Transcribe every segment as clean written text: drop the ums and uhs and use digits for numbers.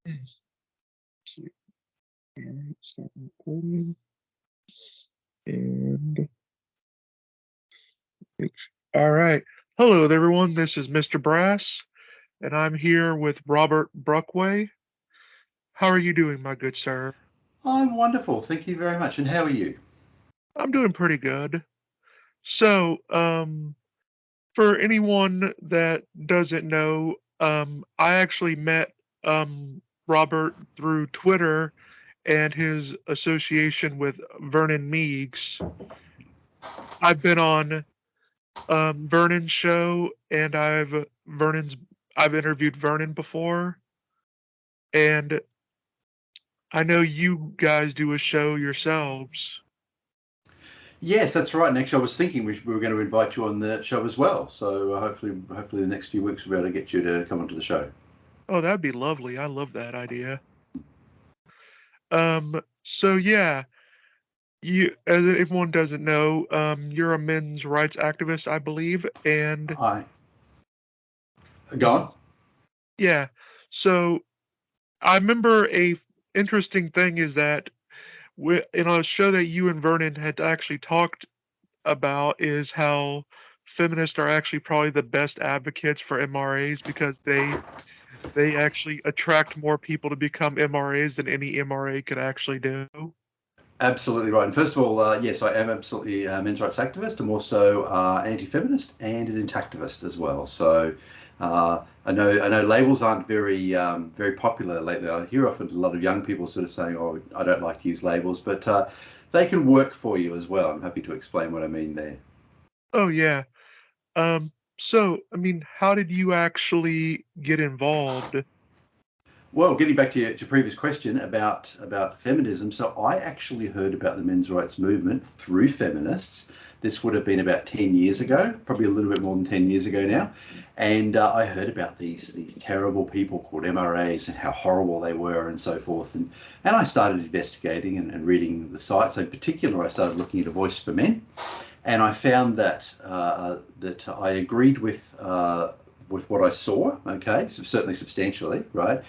And start recording. And all right. Hello, everyone. This is Mr. Brass, and I'm here with Robert Brockway. How are you doing, my good sir? I'm wonderful. Thank you very much. And how are you? I'm doing pretty good. So, for anyone that doesn't know, I actually met Robert through Twitter and his association with Vernon Meeks. I've been on Vernon's show, and I've interviewed Vernon before, and I know you guys do a show yourselves. Yes, that's right. And actually, I was thinking we were going to invite you on the show as well. So hopefully, the next few weeks we'll be able to get you to come onto the show. Oh, that'd be lovely. I love that idea. So yeah, you, as everyone doesn't know, you're a men's rights activist, I believe, and Hi, go mhm, on. yeah. So I remember interesting thing is that in a show that you and Vernon had actually talked about is how feminists are actually probably the best advocates for MRAs because they actually attract more people to become MRAs than any MRA could actually do. Absolutely right. And first of all, yes, I am absolutely a men's rights activist. I'm also anti-feminist and an intactivist as well. So I know labels aren't very popular lately. I hear often a lot of young people sort of saying, "Oh, I don't like to use labels," but they can work for you as well. I'm happy to explain what I mean there. Oh yeah. So I mean, how did you actually get involved? Well, getting back to your previous question about feminism, so I actually heard about the men's rights movement through feminists. This would have been about 10 years ago, probably a little bit more than 10 years ago now. And I heard about these terrible people called MRAs and how horrible they were and so forth. And I started investigating and reading the sites. In particular, I started looking at A Voice for Men. And I found that I agreed with what I saw. Okay, so certainly substantially, right?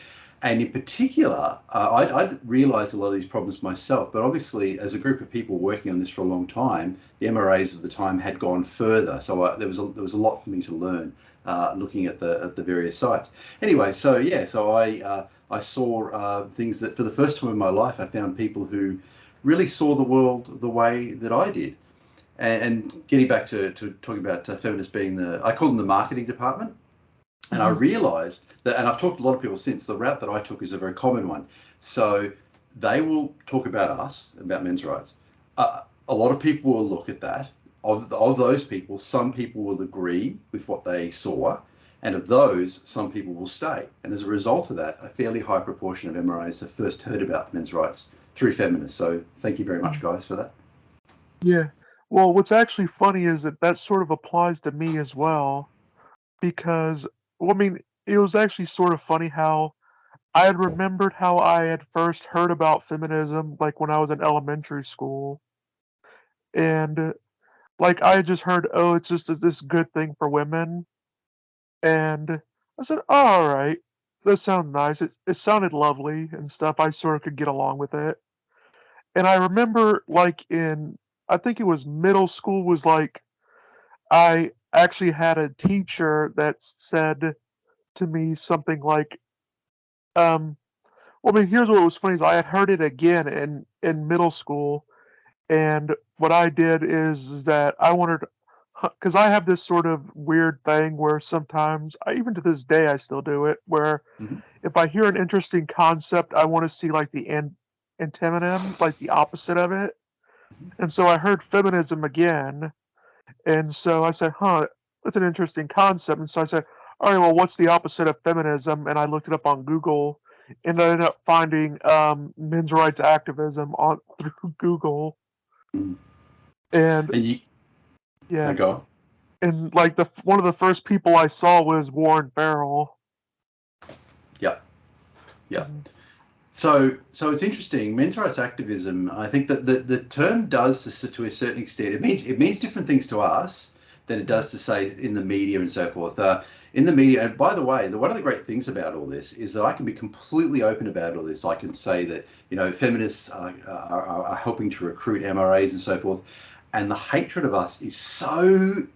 And in particular, I realised a lot of these problems myself. But obviously, as a group of people working on this for a long time, the MRAs of the time had gone further. So there was a lot for me to learn looking at the various sites. Anyway, so yeah, so I saw things that for the first time in my life I found people who really saw the world the way that I did. And getting back to talking about feminists being I call them the marketing department. And I Mhm. realized that, and I've talked to a lot of people since, the route that I took is a very common one. So they will talk about us, about men's rights. A lot of people will look at that. Of those people, some people will agree with what they saw. And of those, some people will stay. And as a result of that, a fairly high proportion of MRAs have first heard about men's rights through feminists. So thank you very much, guys, for that. Yeah. Well, what's actually funny is that that sort of applies to me as well because, well, I mean, it was actually sort of funny how I had remembered how I had first heard about feminism, like when I was in elementary school, and like I had just heard, oh, it's just this good thing for women, and I said, oh, all right, that sounds nice. It sounded lovely and stuff. I sort of could get along with it, and I remember like in I think it was middle school was like I actually had a teacher that said to me something like, well, I mean, here's what was funny is I had heard it again in middle school, and what I did is that I wanted, because I have this sort of weird thing where sometimes, even to this day, I still do it, where Mm-hmm. if I hear an interesting concept, I want to see like the antonym, like the opposite of it. And so I heard feminism again, and so I said, huh, that's an interesting concept. And so I said, all right, well, what's the opposite of feminism? And I looked it up on Google and I ended up finding men's rights activism on through Google. Mm-hmm. And And you, yeah, go on. and like the one of the first people I saw was Warren Farrell. Yep. Yep. Mhm. So it's interesting. Men's rights activism. I think that the term does to a certain extent. It means different things to us than it Mhm. does to say in the media and so forth. in the media. And by the way, one of the great things about all this is that I can be completely open about all this. I can say that, feminists are helping to recruit MRAs and so forth. And the hatred of us is so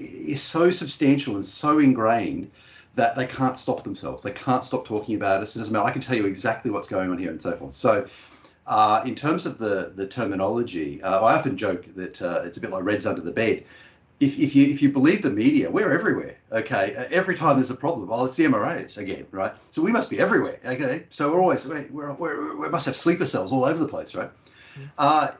substantial and so ingrained that they can't stop themselves. They can't stop talking about us. It doesn't matter. I can tell you exactly what's going on here and so forth. So in terms of the terminology, I often joke that it's a bit like Reds under the bed. If you believe the media, we're everywhere. Okay, every time there's a problem, it's the MRAs again, right? So we must be everywhere. Okay, so we must have sleeper cells all over the place, right?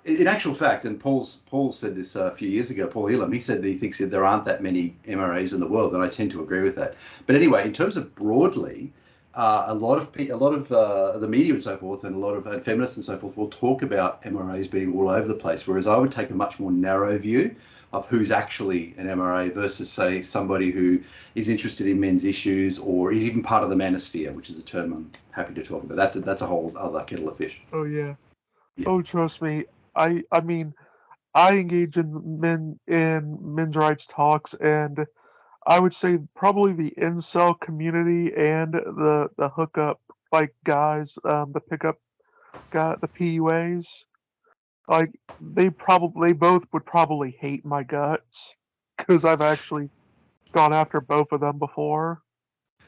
In actual fact, and Paul said this a few years ago, Paul Elam, he said that he thinks that there aren't that many MRAs in the world, and I tend to agree with that. But anyway, in terms of broadly, a lot of the media and so forth, and a lot of feminists and so forth will talk about MRAs being all over the place, whereas I would take a much more narrow view of who's actually an MRA versus, say, somebody who is interested in men's issues or is even part of the manosphere, which is a term I'm happy to talk about. That's a whole other kettle of fish. Oh yeah. Yeah. Oh, trust me. I mean, I engage in men's rights talks, and I would say probably the incel community and the hookup guys, the pickup guy, the PUAs. Like they both would probably hate my guts because I've actually gone after both of them before.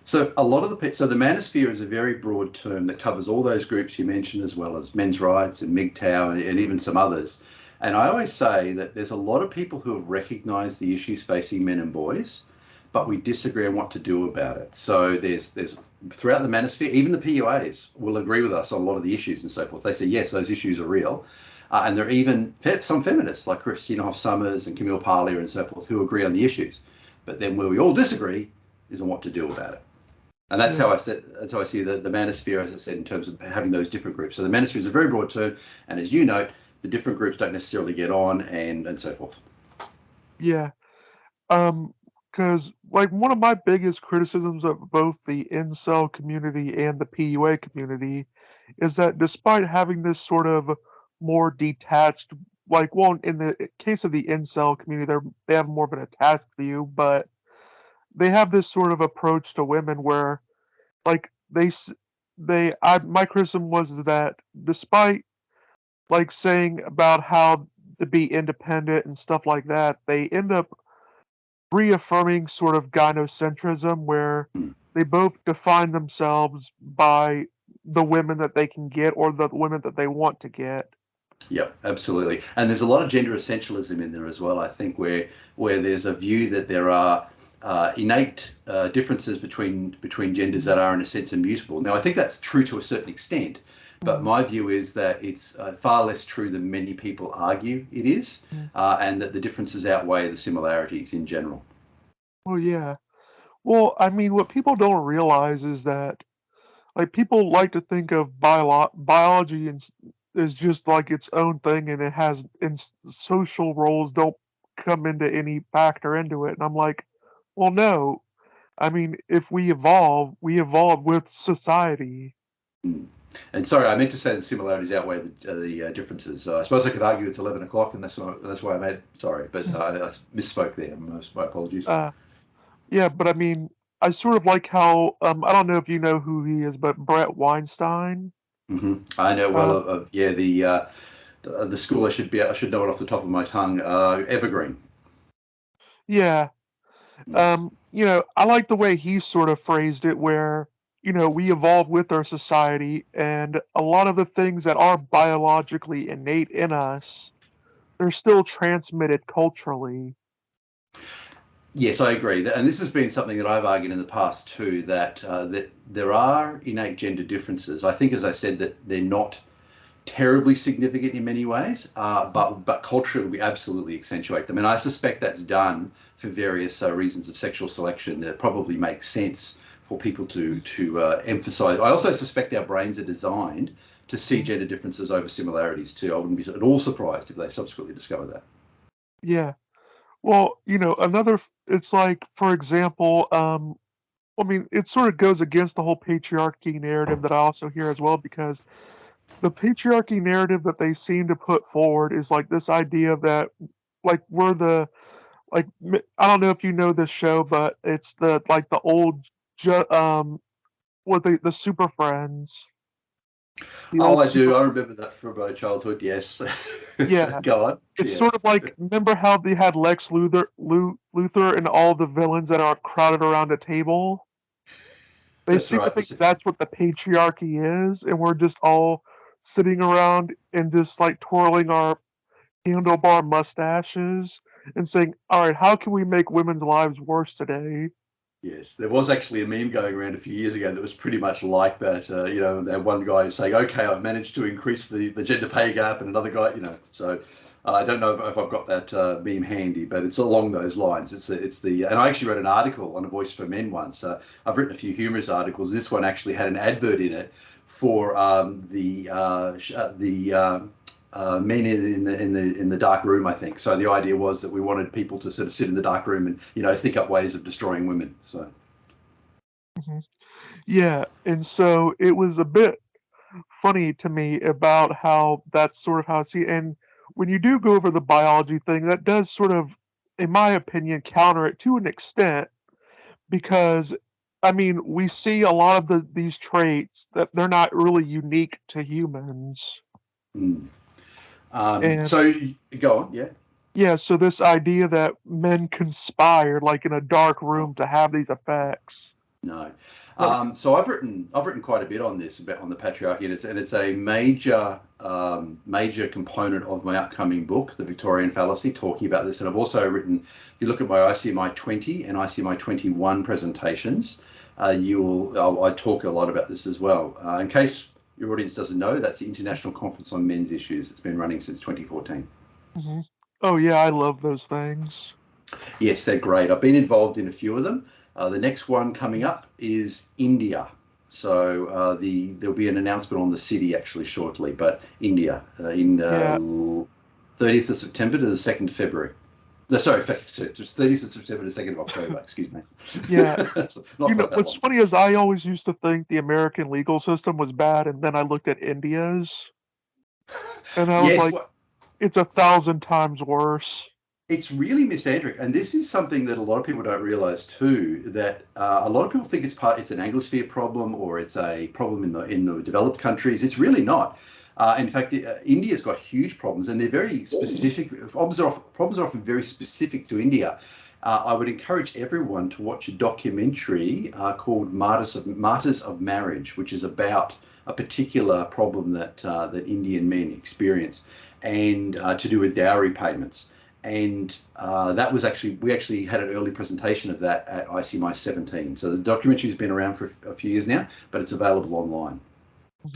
So a lot of the manosphere is a very broad term that covers all those groups you mentioned, as well as men's rights and MGTOW and even some others. And I always say that there's a lot of people who have recognised the issues facing men and boys, but we disagree on what to do about it. So there's throughout the manosphere, even the PUAs will agree with us on a lot of the issues and so forth. They say yes, those issues are real. And there are even some feminists like Christina Hoff Sommers and Camille Parlier and so forth who agree on the issues. But then where we all disagree is on what to do about it. And that's how I see the manosphere, as I said, in terms of having those different groups. So the manosphere is a very broad term, and as you note, the different groups don't necessarily get on, and so forth. Yeah. Because one of my biggest criticisms of both the incel community and the PUA community is that despite having this sort of more detached, in the case of the incel community, they have more of an attached view, but they have this sort of approach to women where, like, my criticism was that despite, saying about how to be independent and stuff like that, they end up reaffirming sort of gynocentrism where they both define themselves by the women that they can get or the women that they want to get. Yep, absolutely. And there's a lot of gender essentialism in there as well, I think, where there's a view that there are innate differences between genders that are in a sense immutable. Now, I think that's true to a certain extent, but my view is that it's far less true than many people argue it is, and that the differences outweigh the similarities in general. Well, yeah. Well, I mean, what people don't realize is that, people like to think of biology is just like its own thing, and it has and social roles don't come into any factor into it. And I'm like, well, no. I mean, if we evolve with society. And sorry, I meant to say the similarities outweigh the differences. I suppose I could argue it's 11 o'clock, and that's why I made. Sorry, but I misspoke there. My apologies. Yeah, but I mean, I sort of like how I don't know if you know who he is, but Brett Weinstein. I know well Uh, of the school. I should know it off the top of my tongue. Evergreen. yeah. I like the way he sort of phrased it, where we evolve with our society, and a lot of the things that are biologically innate in us, they're still transmitted culturally. Yes, I agree. And this has been something that I've argued in the past too, that there are innate gender differences. I think, as I said, that they're not terribly significant in many ways, but culturally we absolutely accentuate them. And I suspect that's done for various reasons of sexual selection that probably makes sense for people to emphasize. I also suspect our brains are designed to see gender differences over similarities too. I wouldn't be at all surprised if they subsequently discover that. Yeah. Well, it's like, for example, I mean, it sort of goes against the whole patriarchy narrative that I also hear as well, because the patriarchy narrative that they seem to put forward is like this idea that we're the I don't know if you know this show, but it's the old what the Super Friends, the Oh, old I Super. do. I remember that from my childhood. Yes. Yeah, Go on. it's Yeah, sort of like, remember how they had Lex Luthor and all the villains that are crowded around a table? They that's seem to right. think that's what the patriarchy is, and we're just all sitting around and just like twirling our handlebar mustaches and saying, "All right, how can we make women's lives worse today?" Yes, there was actually a meme going around a few years ago that was pretty much like that. That one guy is saying, "Okay, I've managed to increase the gender pay gap," and another guy, So I don't know if I've got that meme handy, but it's along those lines. And I actually wrote an article on A Voice for Men once. I've written a few humorous articles. This one actually had an advert in it for the men in the dark room, I think. So the idea was that we wanted people to sort of sit in the dark room and think up ways of destroying women. So Mhm. Yeah, and so it was a bit funny to me about how that's sort of how I see it. And when you do go over the biology thing, that does sort of, in my opinion, counter it to an extent because, I mean, we see a lot of these traits that they're not really unique to humans. mm. And So go on, yeah. yeah, so this idea that men conspired like in a dark Oh, room to have these effects. no. Like, So I've written quite a bit on this about on the patriarchy, and it's a major component of my upcoming book, The Victorian Fallacy, talking about this. And I've also written, if you look at my ICMI 20 and ICMI 21 presentations, I talk a lot about this as well. In case your audience doesn't know, that's the International Conference on Men's Issues. It's been running since 2014. mhm. Oh yeah, I love those things. Yes, they're great. I've been involved in a few of them. The next one coming up is India. So there'll be an announcement on the city actually shortly, but India in Yeah, 30th of September to the 2nd of February. No, sorry, 30th of September to 2nd of October. Excuse me. yeah. Not quite that What's long. funny is I always used to think the American legal system was bad, and then I looked at India's, and I was Yes, like, what it's 1,000 times worse. it's really misandric, and this is something that a lot of people don't realize too. That a lot of people think it's an Anglosphere problem or it's a problem in the developed countries. It's really not. In fact, India's got huge problems, and they're very specific. Problems are often very specific to India. I would encourage everyone to watch a documentary called Martyrs of Marriage, which is about a particular problem that Indian men experience, and to do with dowry payments. And that was actually we actually had an early presentation of that at ICMI 17. So the documentary's been around for a few years now, but it's available online.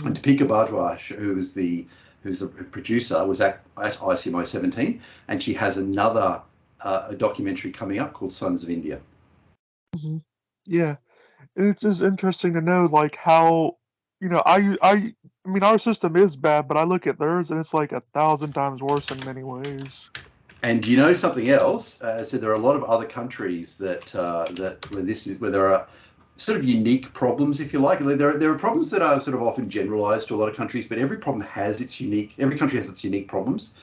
And Mhm. Deepika Bhardwaj, who's a producer, was at ICMI 17, and she has another a documentary coming up called Sons of India. Mhm. Yeah, and it's just interesting to know, like, how, I mean, our system is bad, but I look at theirs and it's like 1,000 times worse in many ways. And you know something else? So there are a lot of other countries that where there are sort of unique problems, if you like. There are problems that are sort of often generalized to a lot of countries, but every problem has its unique. Every country has its unique problems.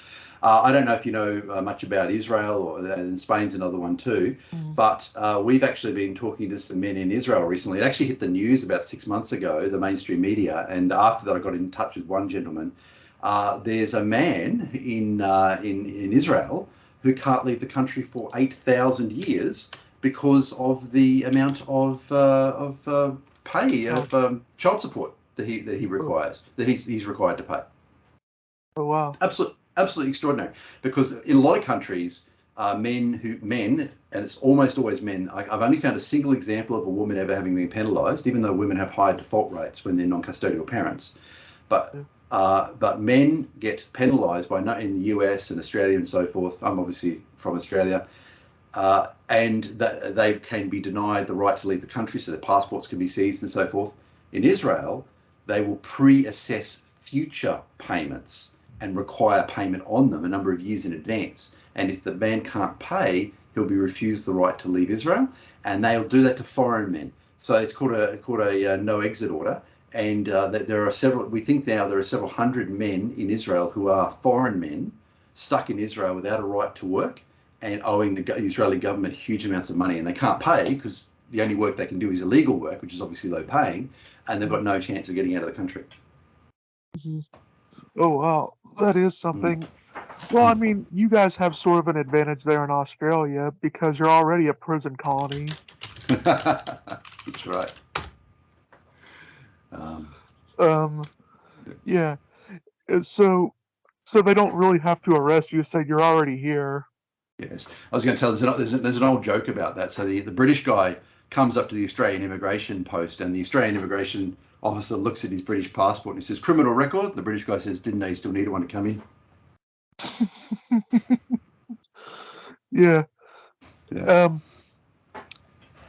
I don't know if you know much about Israel, and Spain's another one too. Mhm. But we've actually been talking to some men in Israel recently. It actually hit the news about 6 months ago, the mainstream media, and after that, I got in touch with one gentleman. There's a man in Israel who can't leave the country for 8,000 years because of the amount of pay Child. of child support that he Oh, requires that he's required to pay. oh wow. Absolutely extraordinary. Because in a lot of countries, men, and it's almost always men. I've only found a single example of a woman ever having been penalised, even though women have higher default rates when they're non-custodial parents. But Yeah. men get penalised by in the US and Australia and so forth. I'm obviously from Australia, and that they can be denied the right to leave the country, so their passports can be seized and so forth. In Israel, they will pre-assess future payments and require payment on them a number of years in advance. And if the man can't pay, he'll be refused the right to leave Israel, and they'll do that to foreign men. So it's called a no exit order. And that there are several. We think now there are several hundred men in Israel who are foreign men stuck in Israel without a right to work and owing the Israeli government huge amounts of money, and they can't pay because the only work they can do is illegal work, which is obviously low paying, and they've got no chance of getting out of the country. Mhm. Oh, wow. That is something. Well, I mean, you guys have sort of an advantage there in Australia because you're already a prison colony. That's right. Um, Um, yeah. So they don't really have to arrest you. You said you're already here. yes, I was going to tell. There's an old joke about that. So the British guy comes up to the Australian immigration post, and the Australian immigration officer looks at his British passport and he says, "Criminal record." The British guy says, "Didn't they still need one to come in?" Yeah. Yeah. Um,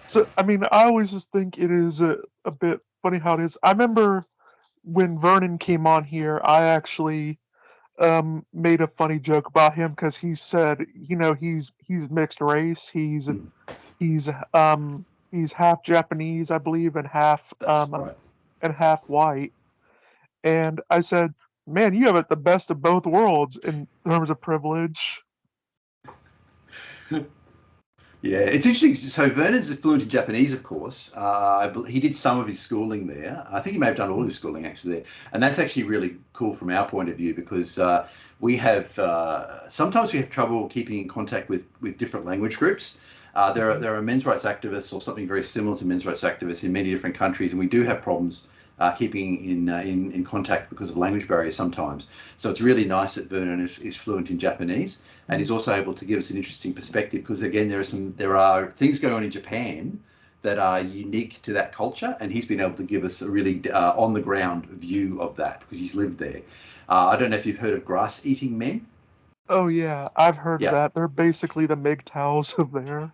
so, I mean, I always just think it is a bit funny how it is. I remember when Vernon came on here, I actually made a funny joke about him because he said, he's mixed race. Mm, He's um he's half Japanese, I believe, that's right. and half white. And I said, "Man, you have it the best of both worlds in terms of privilege." Yeah, it's interesting. So Vernon's fluent in Japanese, of course. He did some of his schooling there. I think he may have done all his schooling actually there, and that's actually really cool from our point of view because we have sometimes we have trouble keeping in contact with different language groups. There are men's rights activists or something very similar to men's rights activists in many different countries, and we do have problems keeping in contact because of language barriers sometimes. So it's really nice that Vernon is fluent in Japanese, and he's also able to give us an interesting perspective because again there are things going on in Japan that are unique to that culture, and he's been able to give us a really on the ground view of that because he's lived there. I don't know if you've heard of grass eating men. Oh yeah, I've heard of Yeah. that. They're basically the MGTOWs of there.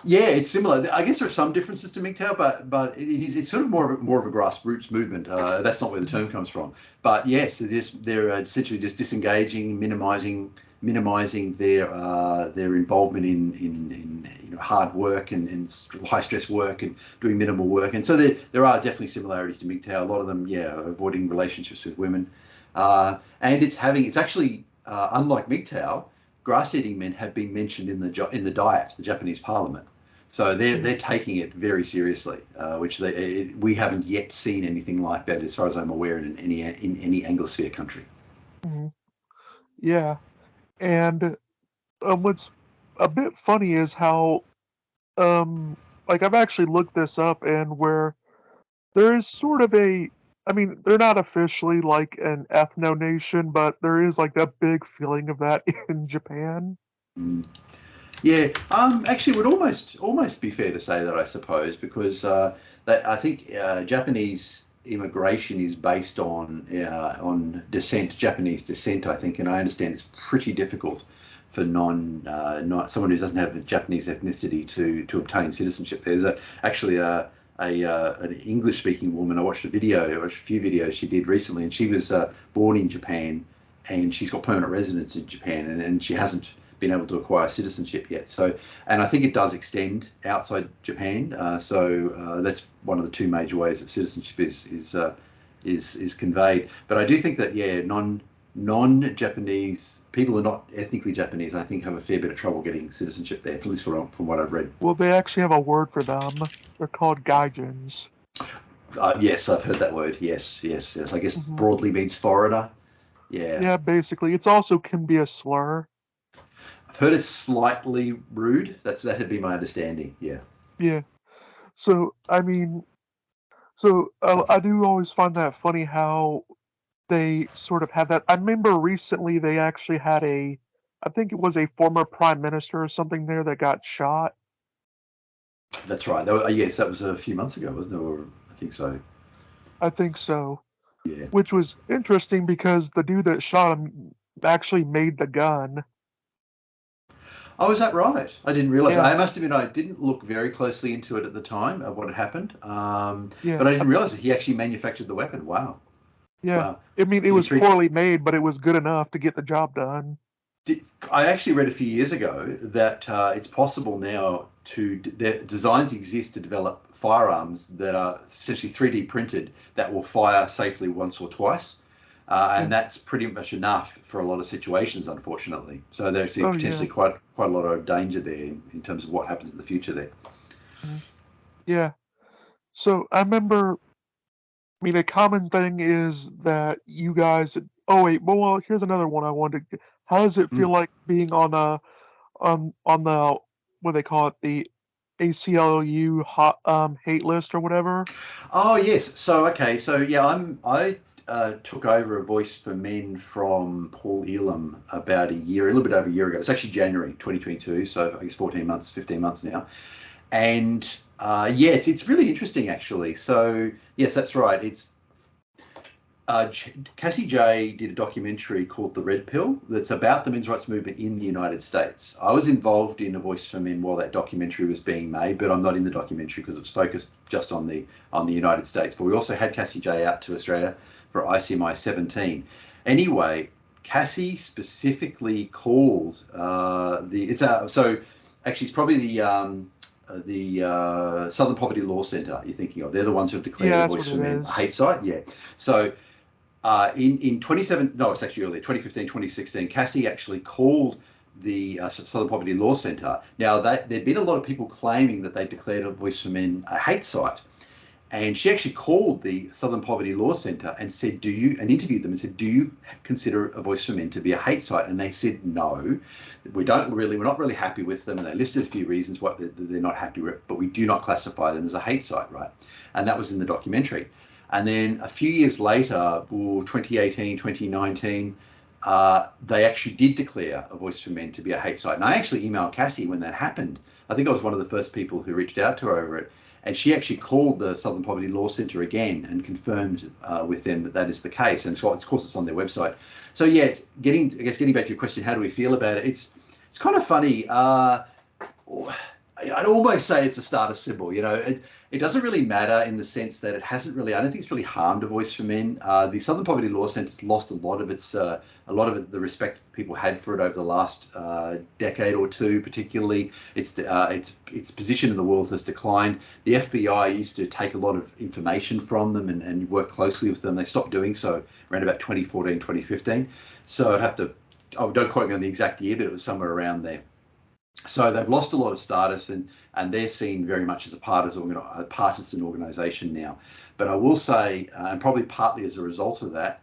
Yeah, it's similar. I guess there are some differences to MGTOW, but it's sort of more of a grassroots movement. That's not where the term comes from. But yes, they're essentially just disengaging, minimizing their involvement in hard work and high stress work and doing minimal work. And so there are definitely similarities to MGTOW. A lot of them, yeah, avoiding relationships with women, and it's actually unlike MGTOW. Grass eating men have been mentioned in the Diet, the Japanese Parliament. So they're taking it very seriously, which we haven't yet seen anything like that, as far as I'm aware, in any Anglosphere country. Mhm. Yeah, and what's a bit funny is how like I've actually looked this up, and where there is sort of I mean, they're not officially like an ethno nation, but there is like a big feeling of that in Japan. Mm. Yeah, actually, it would almost be fair to say that, I suppose, because I think Japanese immigration is based on descent, Japanese descent, I think, and I understand it's pretty difficult for not someone who doesn't have a Japanese ethnicity to obtain citizenship. There's actually an English speaking woman. I watched a few videos she did recently, and she was born in Japan, and she's got permanent residence in Japan, and she hasn't been able to acquire citizenship yet. So, and I think it does extend outside Japan. That's one of the two major ways that citizenship is conveyed. But I do think that non-Japanese people who are not ethnically Japanese, I think, have a fair bit of trouble getting citizenship there, at least from what I've read. Well, they actually have a word for them. They're called gaijins. Yes, I've heard that word. Yes. I guess Hmm. broadly means foreigner. Yeah, Yeah, basically, it's also can be a slur. I've heard it's slightly rude. That'd be my understanding. Yeah. Yeah. So I mean, I do always find that funny how they sort of had that. I remember recently they actually had I think it was a former prime minister or something there that got shot. That's right. Yes, that was a few months ago, wasn't it? Or I think so. I think so, Yeah. which was interesting because the dude that shot him actually made the gun. Oh, is that right? I didn't realize. Yeah, I must admit, I didn't look very closely into it at the time of what had happened. yeah, But I didn't realize that he actually manufactured the weapon. Wow. yeah. Wow. I mean, it Did he was treat? poorly made, but it was good enough to get the job done. Did, I actually read a few years ago that it's possible now designs exist to develop firearms that are essentially 3D printed that will fire safely once or twice. Yeah. And that's pretty much enough for a lot of situations, unfortunately. So there's Oh potentially yeah. quite a lot of danger there in terms of what happens in the future there. Mhm. Yeah. So I remember, I mean, a common thing is that you guys. Oh wait, well, here's another one I wanted. How does it feel Mm. like being on the what do they call it, the ACLU hate list or whatever? Oh yes. So okay. So yeah, I took over a Voice for Men from Paul Elam about a little bit over a year ago. It's actually January 2022. So I guess 14 months, 15 months now. And yeah, it's really interesting actually. So yes, that's right. It's Cassie J did a documentary called The Red Pill that's about the men's rights movement in the United States. I was involved in A Voice for Men while that documentary was being made, but I'm not in the documentary because it was focused just on the United States. But we also had Cassie J out to Australia for ICMI 17. Anyway, Cassie specifically called so actually it's probably the Southern Poverty Law Centre you're thinking of. They're the ones who have declared Yeah, A that's Voice what for it Men a is. hate site. Yeah. So in 27, no, it's actually earlier, 2015, 2016, Cassie actually called the Southern Poverty Law Centre. Now, there'd been a lot of people claiming that they declared A Voice for Men a hate site. And she actually called the Southern Poverty Law Centre and said, and interviewed them and said, do you consider A Voice for Men to be a hate site? And they said, no, we're not really happy with them. And they listed a few reasons why they're not happy with, but we do not classify them as a hate site, right? And that was in the documentary. And then a few years later, 2018, 2019, they actually did declare A Voice for Men to be a hate site. And I actually emailed Cassie when that happened. I think I was one of the first people who reached out to her over it. And she actually called the Southern Poverty Law Centre again and confirmed with them that that is the case. And so, of course, it's on their website. So yeah, getting back to your question, how do we feel about it? It's kind of funny. I'd almost say it's a status symbol. It doesn't really matter in the sense that it hasn't really. I don't think it's really harmed A Voice for Men. The Southern Poverty Law Centre's lost the respect people had for it over the last decade or two. Particularly, its position in the world has declined. The FBI used to take a lot of information from them and work closely with them. They stopped doing so around about 2014, 2015. So I'd have to. Oh, don't quote me on the exact year, but it was somewhere around there. So they've lost a lot of status and they're seen very much as a partisan organisation now. But I will say, and probably partly as a result of that,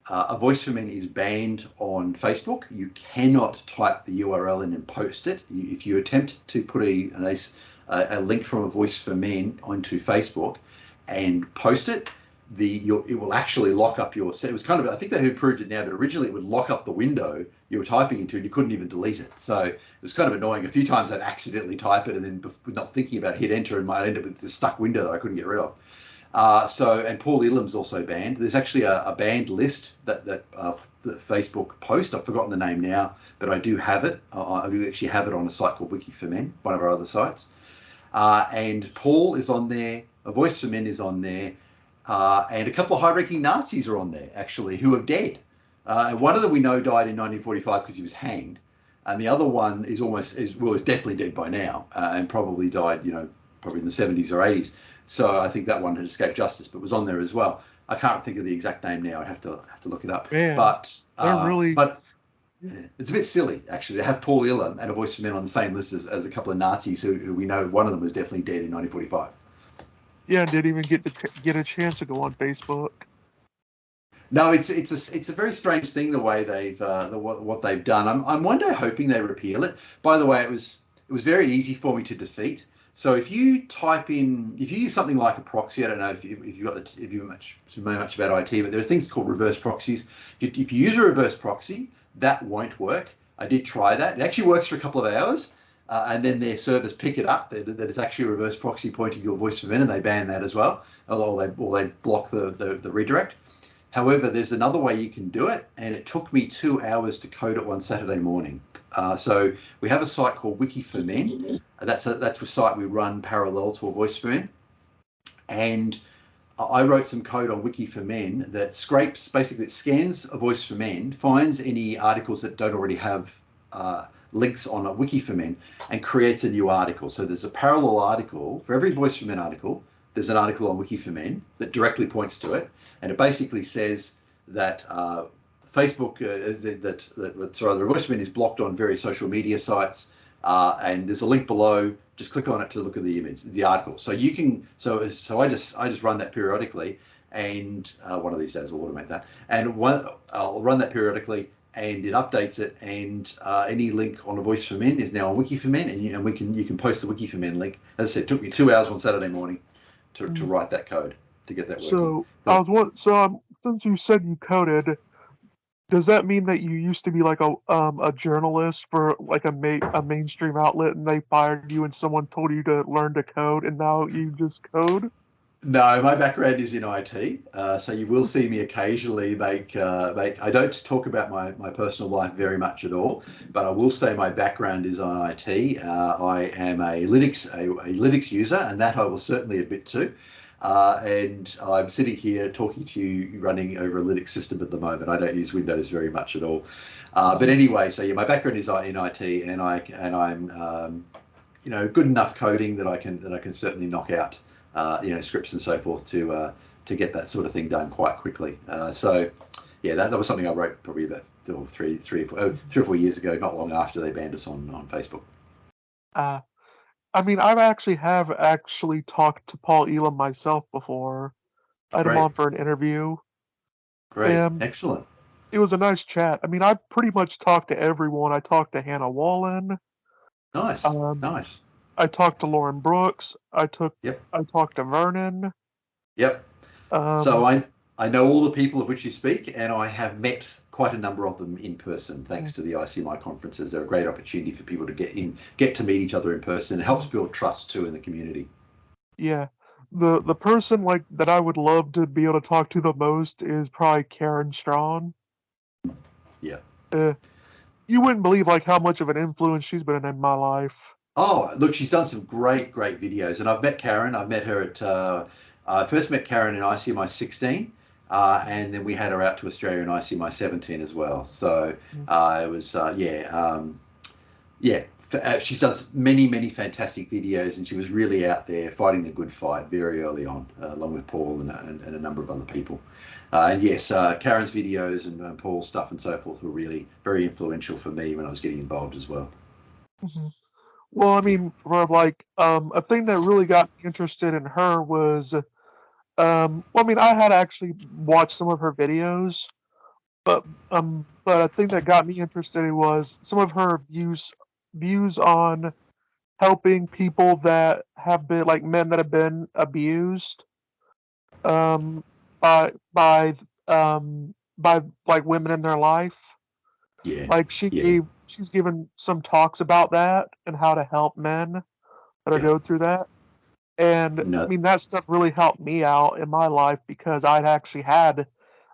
A Voice for Men is banned on Facebook. You cannot type the URL in and post it. If you attempt to put a link from A Voice for Men onto Facebook and post it, it will actually lock up your set. It was kind of, I think they improved it now, but originally it would lock up the window you were typing into and you couldn't even delete it. So it was kind of annoying. A few times I'd accidentally type it and then not thinking about it, hit enter and I'd end up with this stuck window that I couldn't get rid of. And Paul Elam's also banned. There's actually a banned list that the Facebook post. I've forgotten the name now, but I do have it. I do actually have it on a site called Wiki for Men, one of our other sites. And Paul is on there. A Voice for Men is on there. And a couple of high-ranking Nazis are on there, actually, who are dead. And one of them we know died in 1945 because he was hanged. And the other one is definitely dead by now and probably died, probably in the 70s or 80s. So I think that one had escaped justice, but was on there as well. I can't think of the exact name now. I'd have to look it up. Man, But they're really. but it's a bit silly actually to have Paul Elam and A Voice for Men on the same list as a couple of Nazis who we know one of them was definitely dead in 1945. Yeah, and didn't even get a chance to go on Facebook. No, it's a very strange thing the way what they've done. I'm one day hoping they repeal it. By the way, it was very easy for me to defeat. So if you use something like a proxy, I don't know if you know much about IT, but there are things called reverse proxies. If you use a reverse proxy, that won't work. I did try that. It actually works for a couple of hours, and then their servers pick it up that it's actually a reverse proxy pointing to a Voice for Men, and they ban that as well. Or they block the redirect. However, there's another way you can do it, and it took me 2 hours to code it one Saturday morning. So we have a site called Wiki for Men. That's a site we run parallel to A Voice for Men, and I wrote some code on Wiki for Men that basically it scans A Voice for Men, finds any articles that don't already have links on a Wiki for Men, and creates a new article. So there's a parallel article for every Voice for Men article. There's an article on Wiki for Men that directly points to it, and it basically says that Facebook, the Voice for Men is blocked on various social media sites, and there's a link below just click on it to look at the image, the article. So you can, so I just run that periodically, and one of these days I'll automate that, and I'll run that periodically, and it updates it, and any link on A Voice for Men is now on Wiki for Men, and you can post the Wiki for Men link. As I said, it took me 2 hours on Saturday morning to write that code to get that working. So But since you said you coded, does that mean that you used to be like a journalist for like a mainstream outlet, and they fired you and someone told you to learn to code, and now you just code? no, my background is in IT, so you will see me occasionally make. I don't talk about my personal life very much at all, but I will say my background is on IT. I am a Linux user, and that I will certainly admit to. And I'm sitting here talking to you running over a Linux system at the moment. I don't use Windows very much at all. But anyway, so yeah, my background is in IT, and I'm good enough coding that I can certainly knock out scripts and so forth to get that sort of thing done quite quickly. So yeah, that was something I wrote probably about three or 4 years ago, not long after they banned us on Facebook. I mean, I've actually talked to Paul Elam myself before. I had him Great, on for an interview, great, and excellent. it was a nice chat. I mean, I pretty much talked to everyone. I talked to Hannah Wallen. Nice, Um, nice. I talked to Lauren Brooks. Yep, I talked to Vernon. yep. So Um, I know all the people of which you speak, and I have met quite a number of them in person thanks to the ICMI conferences. They're a great opportunity for people to get to meet each other in person. It helps build trust too in the community. yeah. The person like that I would love to be able to talk to the most is probably Karen Strawn. Yeah. Uh, you wouldn't believe like how much of an influence she's been in my life. Oh, look, she's done some great videos, and I've met Karen. I met her at I first met Karen in ICMI 16, and then we had her out to Australia in ICMI 17 as well. So it was she's done many fantastic videos, and she was really out there fighting the good fight very early on, along with Paul and a number of other people. And yes, Karen's videos and Paul's stuff and so forth were really very influential for me when I was getting involved as well. Mhm. Well, I mean, for like a thing that really got me interested in her was well, I mean, I had actually watched some of her videos, but a thing that got me interested was some of her views on helping people that have been like men that have been abused um by by by like women in their life. Yeah, Like yeah, she's given some talks about that and how to help men that are yeah. going through that. And I No, mean that stuff really helped me out in my life because I'd actually had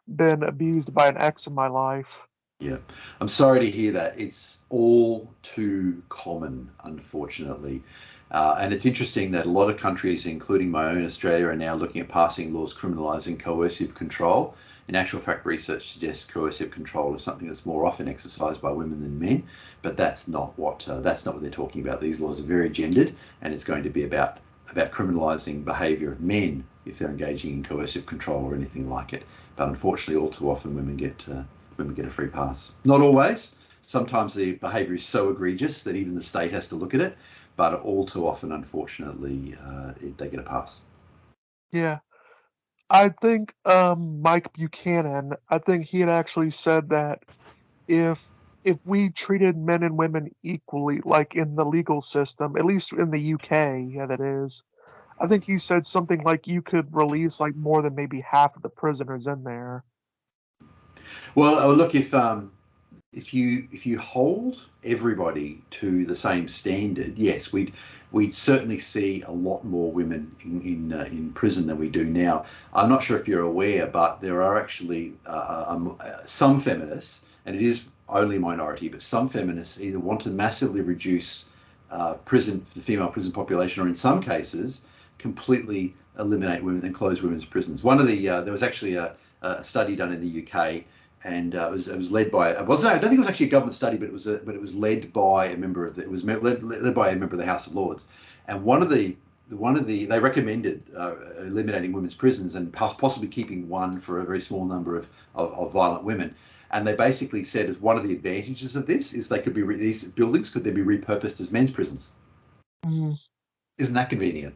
been abused by an ex in my life. yeah. I'm sorry to hear that. It's all too common, unfortunately. And it's interesting that a lot of countries, including my own Australia, are now looking at passing laws criminalising coercive control. In actual fact, research suggests coercive control is something that's more often exercised by women than men, but that's not what they're talking about. These laws are very gendered, and it's going to be about criminalising behaviour of men if they're engaging in coercive control or anything like it. But unfortunately, all too often, women get a free pass. Not always. Sometimes the behaviour is so egregious that even the state has to look at it, but all too often, unfortunately, they get a pass. Yeah. I think Mike Buchanan, I think he had actually said that if if we treated men and women equally, like in the legal system, at least in the UK, yeah, that is, I think he said something like you could release like more than maybe half of the prisoners in there. Well, look, if you hold everybody to the same standard, yes, we'd certainly see a lot more women in prison than we do now. I'm not sure if you're aware, but there are actually some feminists, and it is only a minority, but some feminists either want to massively reduce the female prison population, or in some cases completely eliminate women and close women's prisons. One of the there was actually a study done in the UK, and it was led by, it wasn't, I don't think it was actually a government study, but it was led by a member of the, it was led by a member of the House of Lords, and they recommended eliminating women's prisons and possibly keeping one for a very small number of violent women. And they basically said as one of the advantages of this is these buildings could then be repurposed as men's prisons. Mm. Isn't that convenient?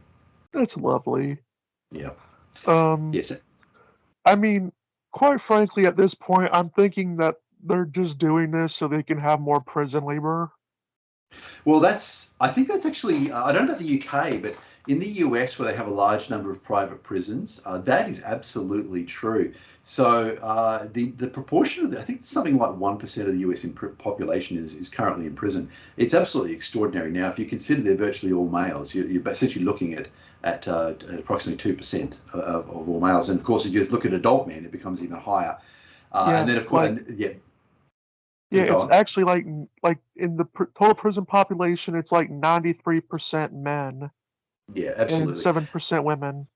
That's lovely. Yeah. Um, Yes. I mean, quite frankly, at this point, I'm thinking that they're just doing this so they can have more prison labor. Well, I think that's actually, I don't know about the UK, but in the US, where they have a large number of private prisons, that is absolutely true. So the proportion of, I think something like 1% of the US population is currently in prison. It's absolutely extraordinary. Now, if you consider they're virtually all males, you're essentially looking at approximately 2% of all males. And of course, if you just look at adult men, it becomes even higher. And Yeah, then, of course, like and yeah, yeah, go it's on. actually like in the total prison population, it's like 93% men Yeah, and absolutely. 7% women.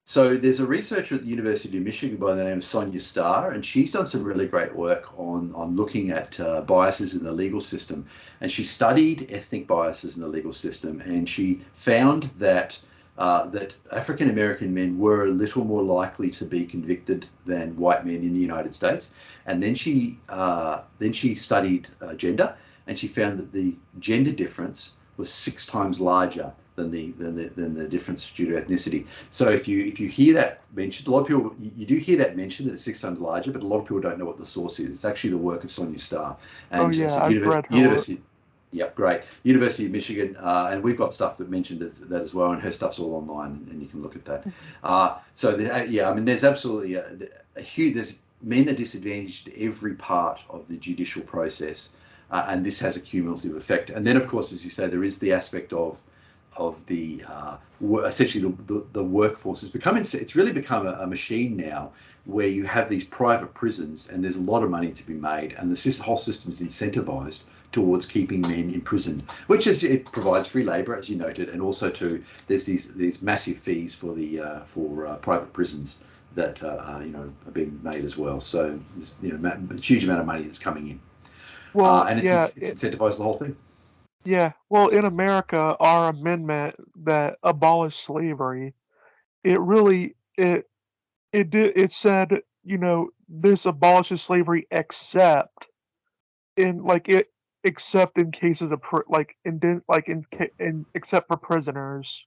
So there's a researcher at the University of Michigan by the name of Sonia Starr, and she's done some really great work on looking at biases in the legal system. And she studied ethnic biases in the legal system, and she found that African American men were a little more likely to be convicted than white men in the United States. And then she studied gender, and she found that the gender difference was 6 times larger than the difference due to ethnicity. So if you hear that mentioned, a lot of people you do hear that mentioned that it's 6 times larger, but a lot of people don't know what the source is. It's actually the work of Sonia Starr, Oh and yeah, it's at I've read her work. University. Yep, great. University of Michigan, and we've got stuff that mentioned that as well, and her stuff's all online, and you can look at that. Yeah, I mean, there's absolutely a huge. There's men are disadvantaged every part of the judicial process, and this has a cumulative effect. And then, of course, as you say, there is the aspect of the essentially the workforce is becoming, it's really become a machine now where you have these private prisons and there's a lot of money to be made, and the whole system is incentivized towards keeping men imprisoned, which is, it provides free labor, as you noted, and also there's these massive fees for the for private prisons that are being made as well. So there's a huge amount of money that's coming in, Well, and yeah, it's incentivized the whole thing. yeah. Well, in America, our amendment that abolished slavery, it really it said, this abolishes slavery except in cases of except for prisoners.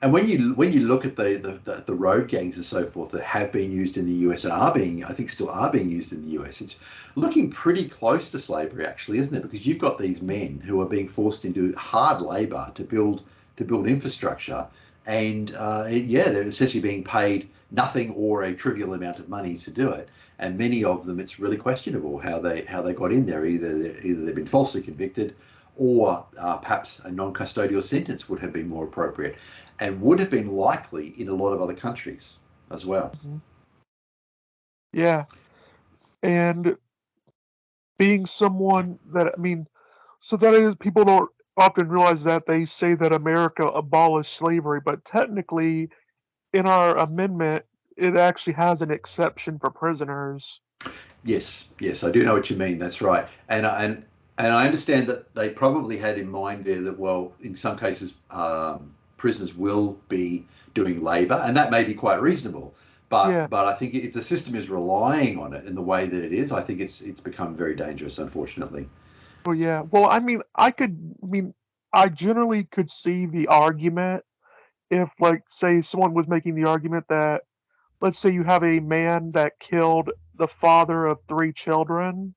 And when you look at the road gangs and so forth that have been used in the US and I think still are being used in the US, it's looking pretty close to slavery, actually, isn't it? Because you've got these men who are being forced into hard labour to build infrastructure, and yeah, they're essentially being paid nothing or a trivial amount of money to do it. And many of them, it's really questionable how they got in there. Either they've been falsely convicted, or perhaps a non-custodial sentence would have been more appropriate and would have been likely in a lot of other countries as well. Mhm. Yeah, and being someone that I mean, so that is people don't often realize that they say that America abolished slavery, but technically, in our amendment, it actually has an exception for prisoners. Yes, yes, I do know what you mean. That's right, and I understand that they probably had in mind there that, well, in some cases, prisoners will be doing labour, and that may be quite reasonable. Yeah. But I think if the system is relying on it in the way that it is, I think it's become very dangerous, unfortunately. Well, yeah. Well, I generally could see the argument if, like, say, someone was making the argument that, let's say you have a man that killed the father of three children,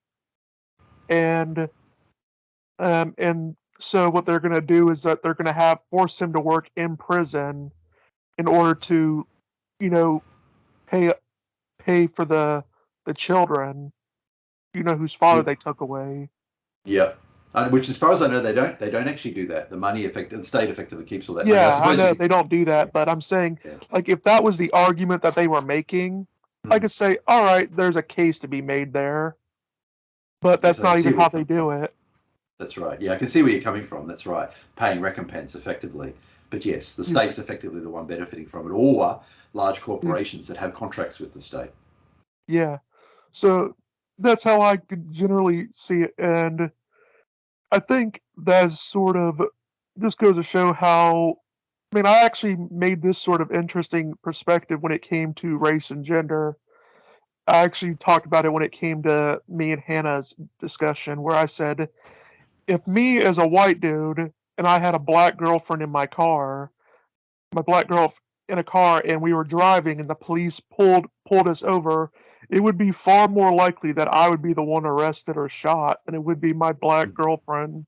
and so what they're gonna do is that they're gonna have force him to work in prison in order to, you know, pay pay for the children, whose father Yeah, they took away. yeah. Which, as far as I know, they don't actually do that. The money effect, the state effectively keeps all that money. I Yeah, I suppose you know could, they don't do yeah, that, but I'm saying, yeah. like, if that was the argument that they were making, I Mm. could say, all right, there's a case to be made there, but Yes, that's I can not see even where how you they come. do it. That's right. Yeah, I can see where you're coming from. That's right. Paying recompense effectively. But yes, the Yeah, state's effectively the one benefiting from it, or large yeah, corporations that have contracts with the state. yeah. So that's how I could generally see it, and I think that's sort of just goes to show how. I mean, I actually made this sort of interesting perspective when it came to race and gender. I actually talked about it when it came to me and Hannah's discussion, where I said, if me as a white dude and I had a black girlfriend in my black girl in a car, and we were driving, and the police pulled us over, it would be far more likely that I would be the one arrested or shot than it would be my black Mm. girlfriend.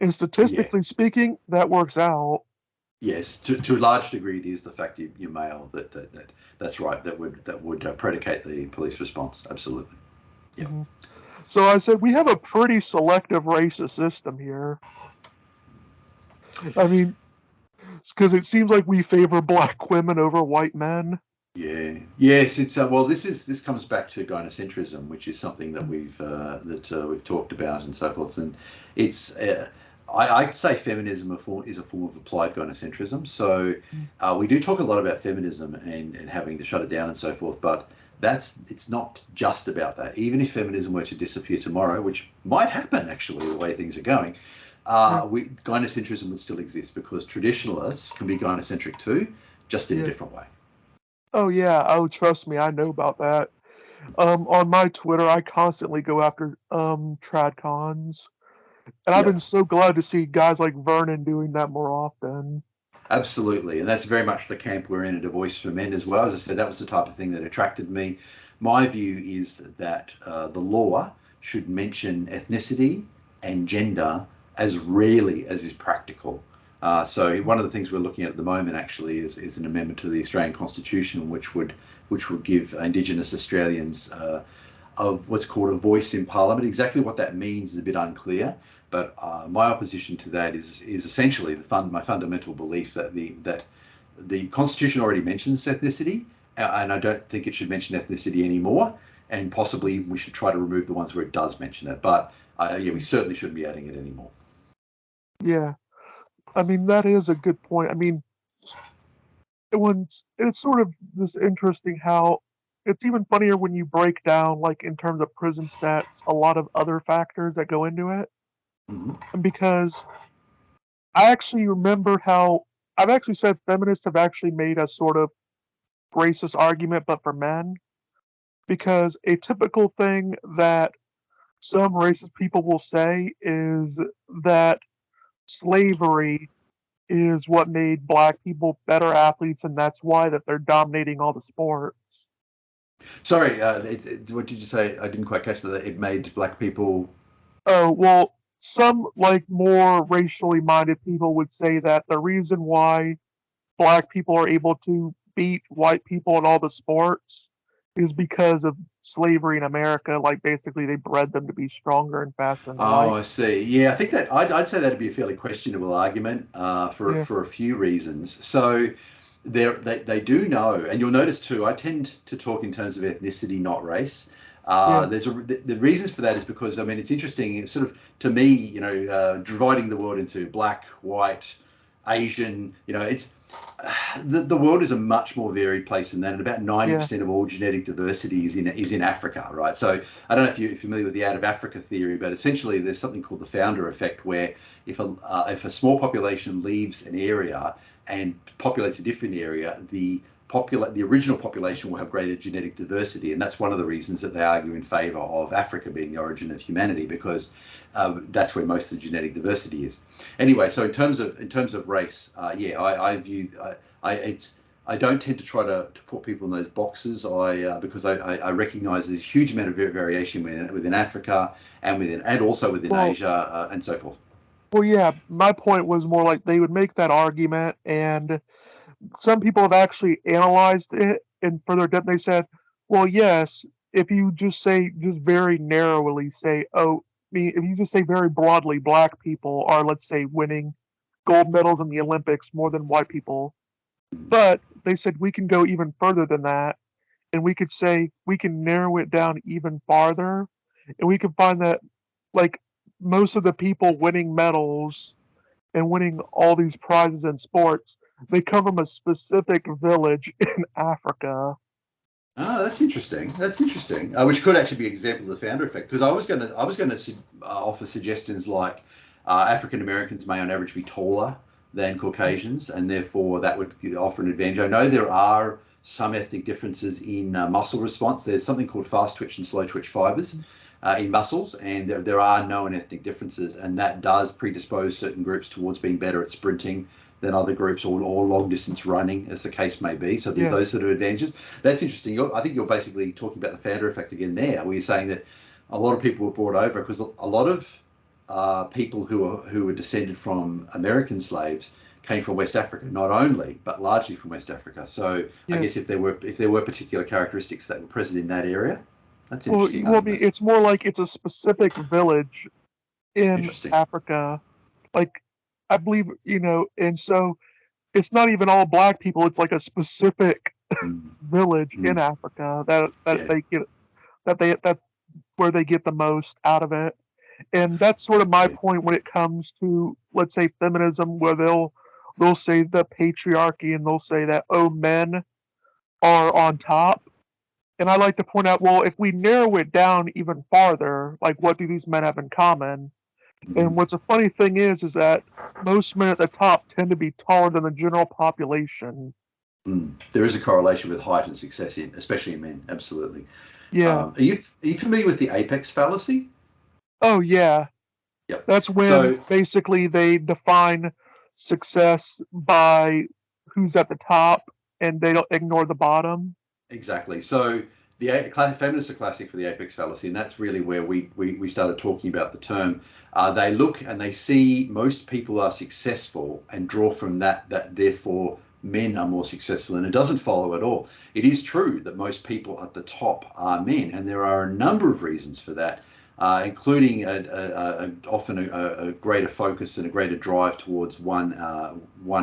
And Yeah. statistically speaking, that works out. Yes, to a large degree, it is the fact you're male that's right. That would predicate the police response. Absolutely. Yeah. Mhm. So I said we have a pretty selective racist system here. I mean, because it seems like we favor black women over white men. Yeah. Yes. It's well. This comes back to gynocentrism, which is something that Mm, we've talked about and so forth. And it's I'd say feminism is a form of applied gynocentrism. So mm, we do talk a lot about feminism and having to shut it down and so forth, but it's not just about that. Even if feminism were to disappear tomorrow, which might happen actually, the way things are going, yeah, gynocentrism would still exist because traditionalists can be gynocentric too, just in a yeah. different way. Oh yeah. Oh, trust me, I know about that. On my Twitter, I constantly go after tradcons, and I've Yeah. been so glad to see guys like Vernon doing that more often. Absolutely, and that's very much the camp we're in at A Voice for Men as well. As I said, that was the type of thing that attracted me. My view is that the law should mention ethnicity and gender as rarely as is practical. So one of the things we're looking at the moment actually is an amendment to the Australian Constitution, which would give Indigenous Australians of what's called a voice in Parliament. Exactly what that means is a bit unclear, but my opposition to that is essentially my fundamental belief that the Constitution already mentions ethnicity, and I don't think it should mention ethnicity anymore. And possibly we should try to remove the ones where it does mention it. But yeah, we certainly shouldn't be adding it anymore. Yeah, I mean that is a good point. I mean, it's sort of this interesting how it's even funnier when you break down like in terms of prison stats a lot of other factors that go into it. Mm-hmm. And because I actually remembered how I've actually said feminists have actually made a sort of racist argument, but for men, because a typical thing that some racist people will say is that slavery is what made black people better athletes, and that's why that they're dominating all the sports. Sorry, what did you say? I didn't quite catch that. It made black people. Oh, well, some like more racially minded people would say that the reason why black people are able to beat white people in all the sports is because of slavery in America. Like basically, they bred them to be stronger and faster than the Oh, white. I see. Yeah, I think that I'd say that'd be a fairly questionable argument Yeah, for a few reasons. So they do know, and you'll notice too. I tend to talk in terms of ethnicity, not race. yeah, The reasons for that is because I mean it's interesting. It's sort of to me, dividing the world into black, white, Asian. It's the world is a much more varied place than that, and about yeah, 90% of all genetic diversity is in Africa, right? So I don't know if you're familiar with the out of Africa theory, but essentially there's something called the founder effect, where if a small population leaves an area and populates a different area, the original population will have greater genetic diversity, and that's one of the reasons that they argue in favour of Africa being the origin of humanity, because that's where most of the genetic diversity is. Anyway, so in terms of race, yeah, I view I don't tend to try to put people in those boxes. Because I recognise there's a huge amount of variation within Africa and also within well, Asia and so forth. yeah. My point was more like they would make that argument, and some people have actually analyzed it in further depth. They said, well, yes, if you just say, just very narrowly say, oh, if you just say very broadly, black people are, let's say, winning gold medals in the Olympics more than white people. But they said we can go even further than that, and we could say we can narrow it down even farther, and we can find that, like, most of the people winning medals and winning all these prizes in sports, they come from a specific village in Africa. Oh, that's interesting. That's interesting. Which could actually be an example of the founder effect. Because I was going to offer suggestions like African Americans may on average be taller than Caucasians, and therefore that would offer an advantage. I know there are some ethnic differences in muscle response. There's something called fast twitch and slow twitch fibers. in muscles, and there are known ethnic differences, and that does predispose certain groups towards being better at sprinting than other groups, or long distance running, as the case may be. So there's Yeah. those sort of advantages. That's interesting. I think you're basically talking about the founder effect again there, where you're saying that a lot of people were brought over because a lot of people who were descended from American slaves came from West Africa, not only but largely from West Africa. So I Yeah. guess if there were particular characteristics that were present in that area, that's Well, interesting. I mean, it's more like it's a specific village in Interesting. Africa. Like, I believe, and so it's not even all black people. It's like a specific Mm, village in mm, Africa that yeah. they get that's where they get the most out of it. And that's sort of my Yeah. point when it comes to, let's say, feminism, where they'll say the patriarchy and they'll say that, oh, men are on top. And I like to point out, well, if we narrow it down even farther, like what do these men have in common? And Mm, what's a funny thing is that most men at the top tend to be taller than the general population. mm. There is a correlation with height and success, especially in men. Absolutely. Yeah. Are you familiar with the apex fallacy? Oh, yeah. Yep. That's when So basically they define success by who's at the top and they don't ignore the bottom. exactly. So feminists are classic for the apex fallacy, and that's really where we started talking about the term. They look and they see most people are successful and draw from that therefore men are more successful, and it doesn't follow at all. It is true that most people at the top are men, and there are a number of reasons for that. Including often a greater focus and a greater drive towards one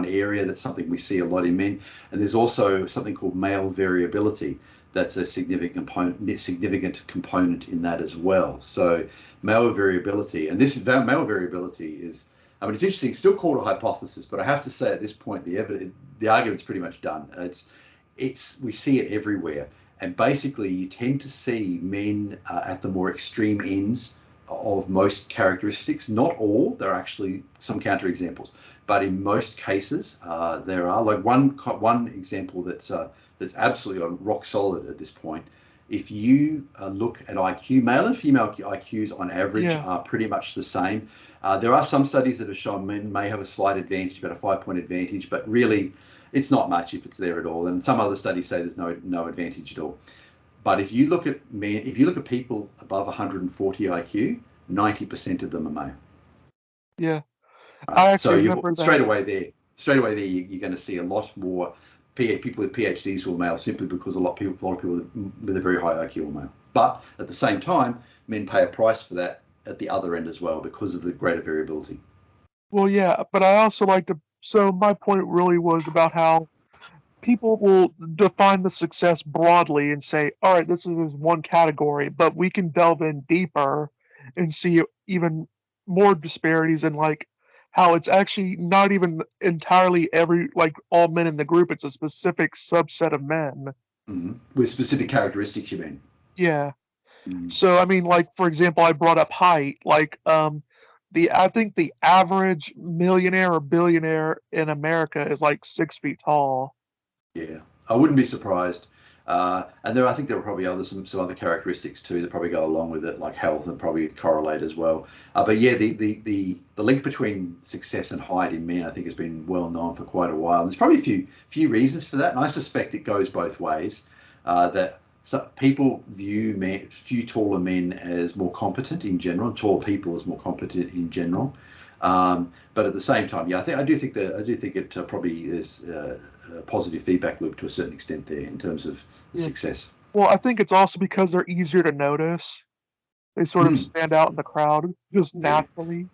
area. That's something we see a lot in men. And there's also something called male variability. That's a significant component in that as well. So male variability, and this male variability is, I mean, it's interesting. It's still called a hypothesis, but I have to say at this point the argument's pretty much done. It's we see it everywhere, and basically you tend to see men at the more extreme ends of most characteristics. Not all. There are actually some counterexamples, but in most cases there are. Like one example that's absolutely on rock solid at this point. If you look at IQ, male and female IQs on average Yeah. are pretty much the same. There are some studies that have shown men may have a slight advantage, about a 5-point advantage, but really it's not much if it's there at all. And some other studies say there's no advantage at all. But if you look at men, if you look at people above 140 IQ, 90% of them are male. Yeah. Right. I So actually you've remember straight that. away there, straight away there, you're going to see a lot more people with PhDs who are male, simply because a lot of people with a very high IQ are male. But at the same time, men pay a price for that at the other end as well because of the greater variability. Well, yeah, but I also like to. So my point really was about how people will define the success broadly and say, all right, this is one category, but we can delve in deeper and see even more disparities in like how it's actually not even entirely like all men in the group. It's a specific subset of men. With specific characteristics, you mean? Yeah. Mm. So I mean, like for example, I brought up height. Like I think the average millionaire or billionaire in America is like 6 feet tall. Yeah, I wouldn't be surprised. And I think there are probably some other characteristics too that probably go along with it, like health, and probably correlate as well. But yeah, the link between success and height in men, I think, has been well known for quite a while. There's probably a few reasons for that, and I suspect it goes both ways. That people view few taller men as more competent in general, and tall people as more competent in general. But at the same time, yeah, I do think it probably is a positive feedback loop to a certain extent there in terms of the Yeah. success. Well, I think it's also because they're easier to notice. They sort of Mm, stand out in the crowd just yeah. naturally.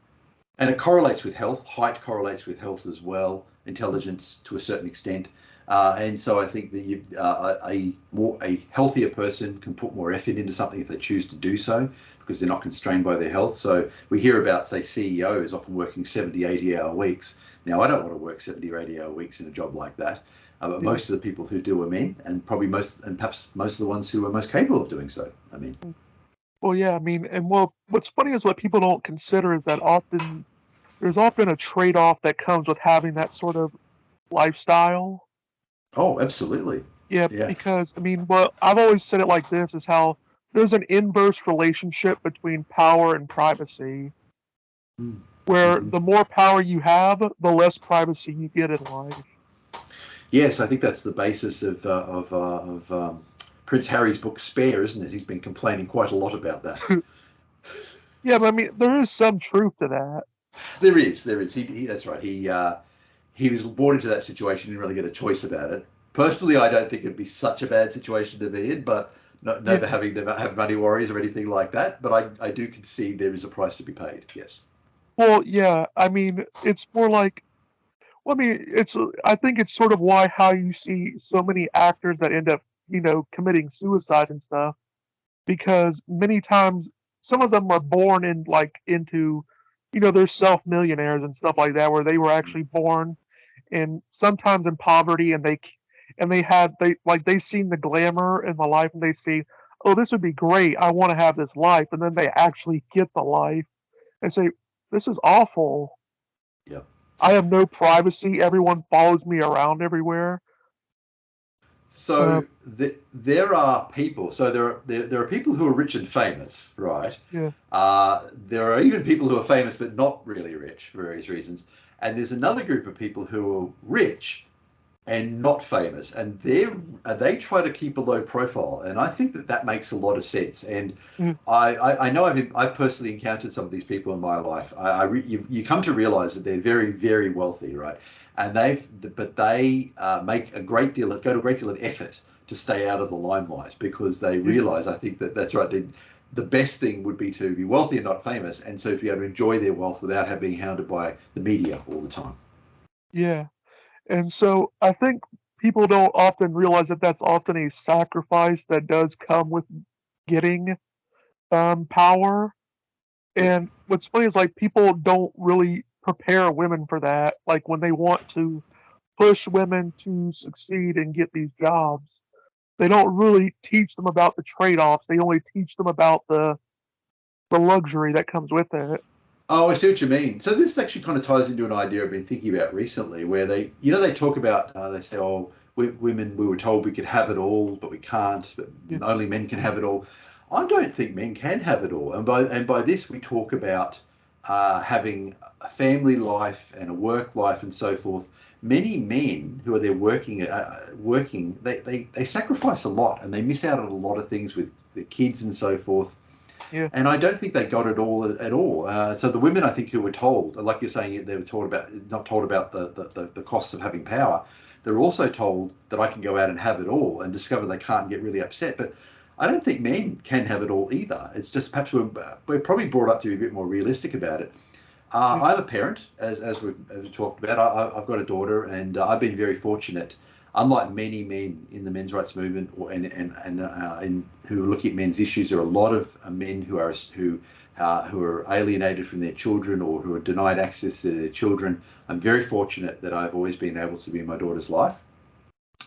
And it correlates with health. Height correlates with health as well, intelligence to a certain extent. And so I think that a healthier person can put more effort into something if they choose to do so, because they're not constrained by their health. So we hear about, say, CEOs often working 70, 80-hour weeks. Now, I don't want to work 70 or 80-hour weeks in a job like that. But Yeah. most of the people who do are men, and perhaps most of the ones who are most capable of doing so. I mean, Well, yeah, I mean, and well, what's funny is what people don't consider is that there's often a trade-off that comes with having that sort of lifestyle. oh, absolutely. Yeah, Yeah. because I mean, well, I've always said it like this is how there's an inverse relationship between power and privacy, where Mm-hmm. the more power you have, the less privacy you get in life. Yes, I think that's the basis of Prince Harry's book Spare, isn't it? He's been complaining quite a lot about that. Yeah, but I mean, there is some truth to that. There is. That's right. He was born into that situation. Didn't really get a choice about it. Personally, I don't think it'd be such a bad situation to be in, but never Yeah. having to have money worries or anything like that. But I do concede there is a price to be paid. Yes. Well, yeah. I mean, it's more like, well, I mean, I think it's sort of why how you see so many actors that end up, committing suicide and stuff, because many times some of them are born into, they're self millionaires and stuff like that, where they were actually born and sometimes in poverty, and they seen the glamour in the life, and they see, oh, this would be great, I want to have this life, and then they actually get the life and say, this is awful, Yeah. I have no privacy, everyone follows me around everywhere. uh, So there are people. So there are people who are rich and famous, right? yeah. There are even people who are famous but not really rich for various reasons. And there's another group of people who are rich and not famous, and they try to keep a low profile. And I think that makes a lot of sense. And Yeah. I know I've personally encountered some of these people in my life. You come to realize that they're very, very wealthy, right? And they make a great deal go to a great deal of effort to stay out of the limelight because they Yeah. realize, I think that's right. The best thing would be to be wealthy and not famous, and so to be able to enjoy their wealth without having being hounded by the media all the time. Yeah. And so I think people don't often realize that that's often a sacrifice that does come with getting power. Yeah. And what's funny is like people don't really prepare women for that. Like when they want to push women to succeed and get these jobs, they don't really teach them about the trade-offs. They only teach them about the luxury that comes with it. Oh, I see what you mean. So this actually kind of ties into an idea I've been thinking about recently, where they talk about, they say, oh, women, we were told we could have it all, but we can't. But Yeah. only men can have it all. I don't think men can have it all, and by this we talk about having a family life and a work life and so forth. Many men who are there working, they sacrifice a lot and they miss out on a lot of things with the kids and so forth, Yeah. and I don't think they got it all at all. So the women, I think, who were told, like you're saying, they were told about not told about the costs of having power. They're also told that I can go out and have it all and discover they can't and get really upset. But I don't think men can have it all either. It's just perhaps we're probably brought up to be a bit more realistic about it. Yeah. I'm a parent, as we talked about. I've got a daughter, and I've been very fortunate. Unlike many men in the men's rights movement, and who are looking at men's issues, there are a lot of men who are alienated from their children or who are denied access to their children. I'm very fortunate that I've always been able to be in my daughter's life,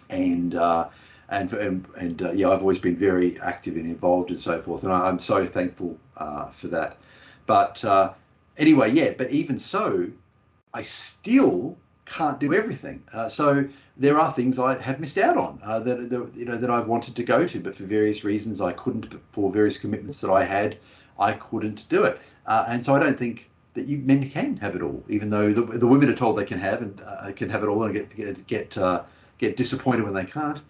and yeah, I've always been very active and involved and so forth, and I'm so thankful for that. But anyway, yeah. But even so, I still can't do everything. So there are things I have missed out on that I've wanted to go to, but for various reasons I couldn't. For various commitments that I had, I couldn't do it. And so I don't think that men can have it all, even though the women are told they can have it all and get disappointed when they can't.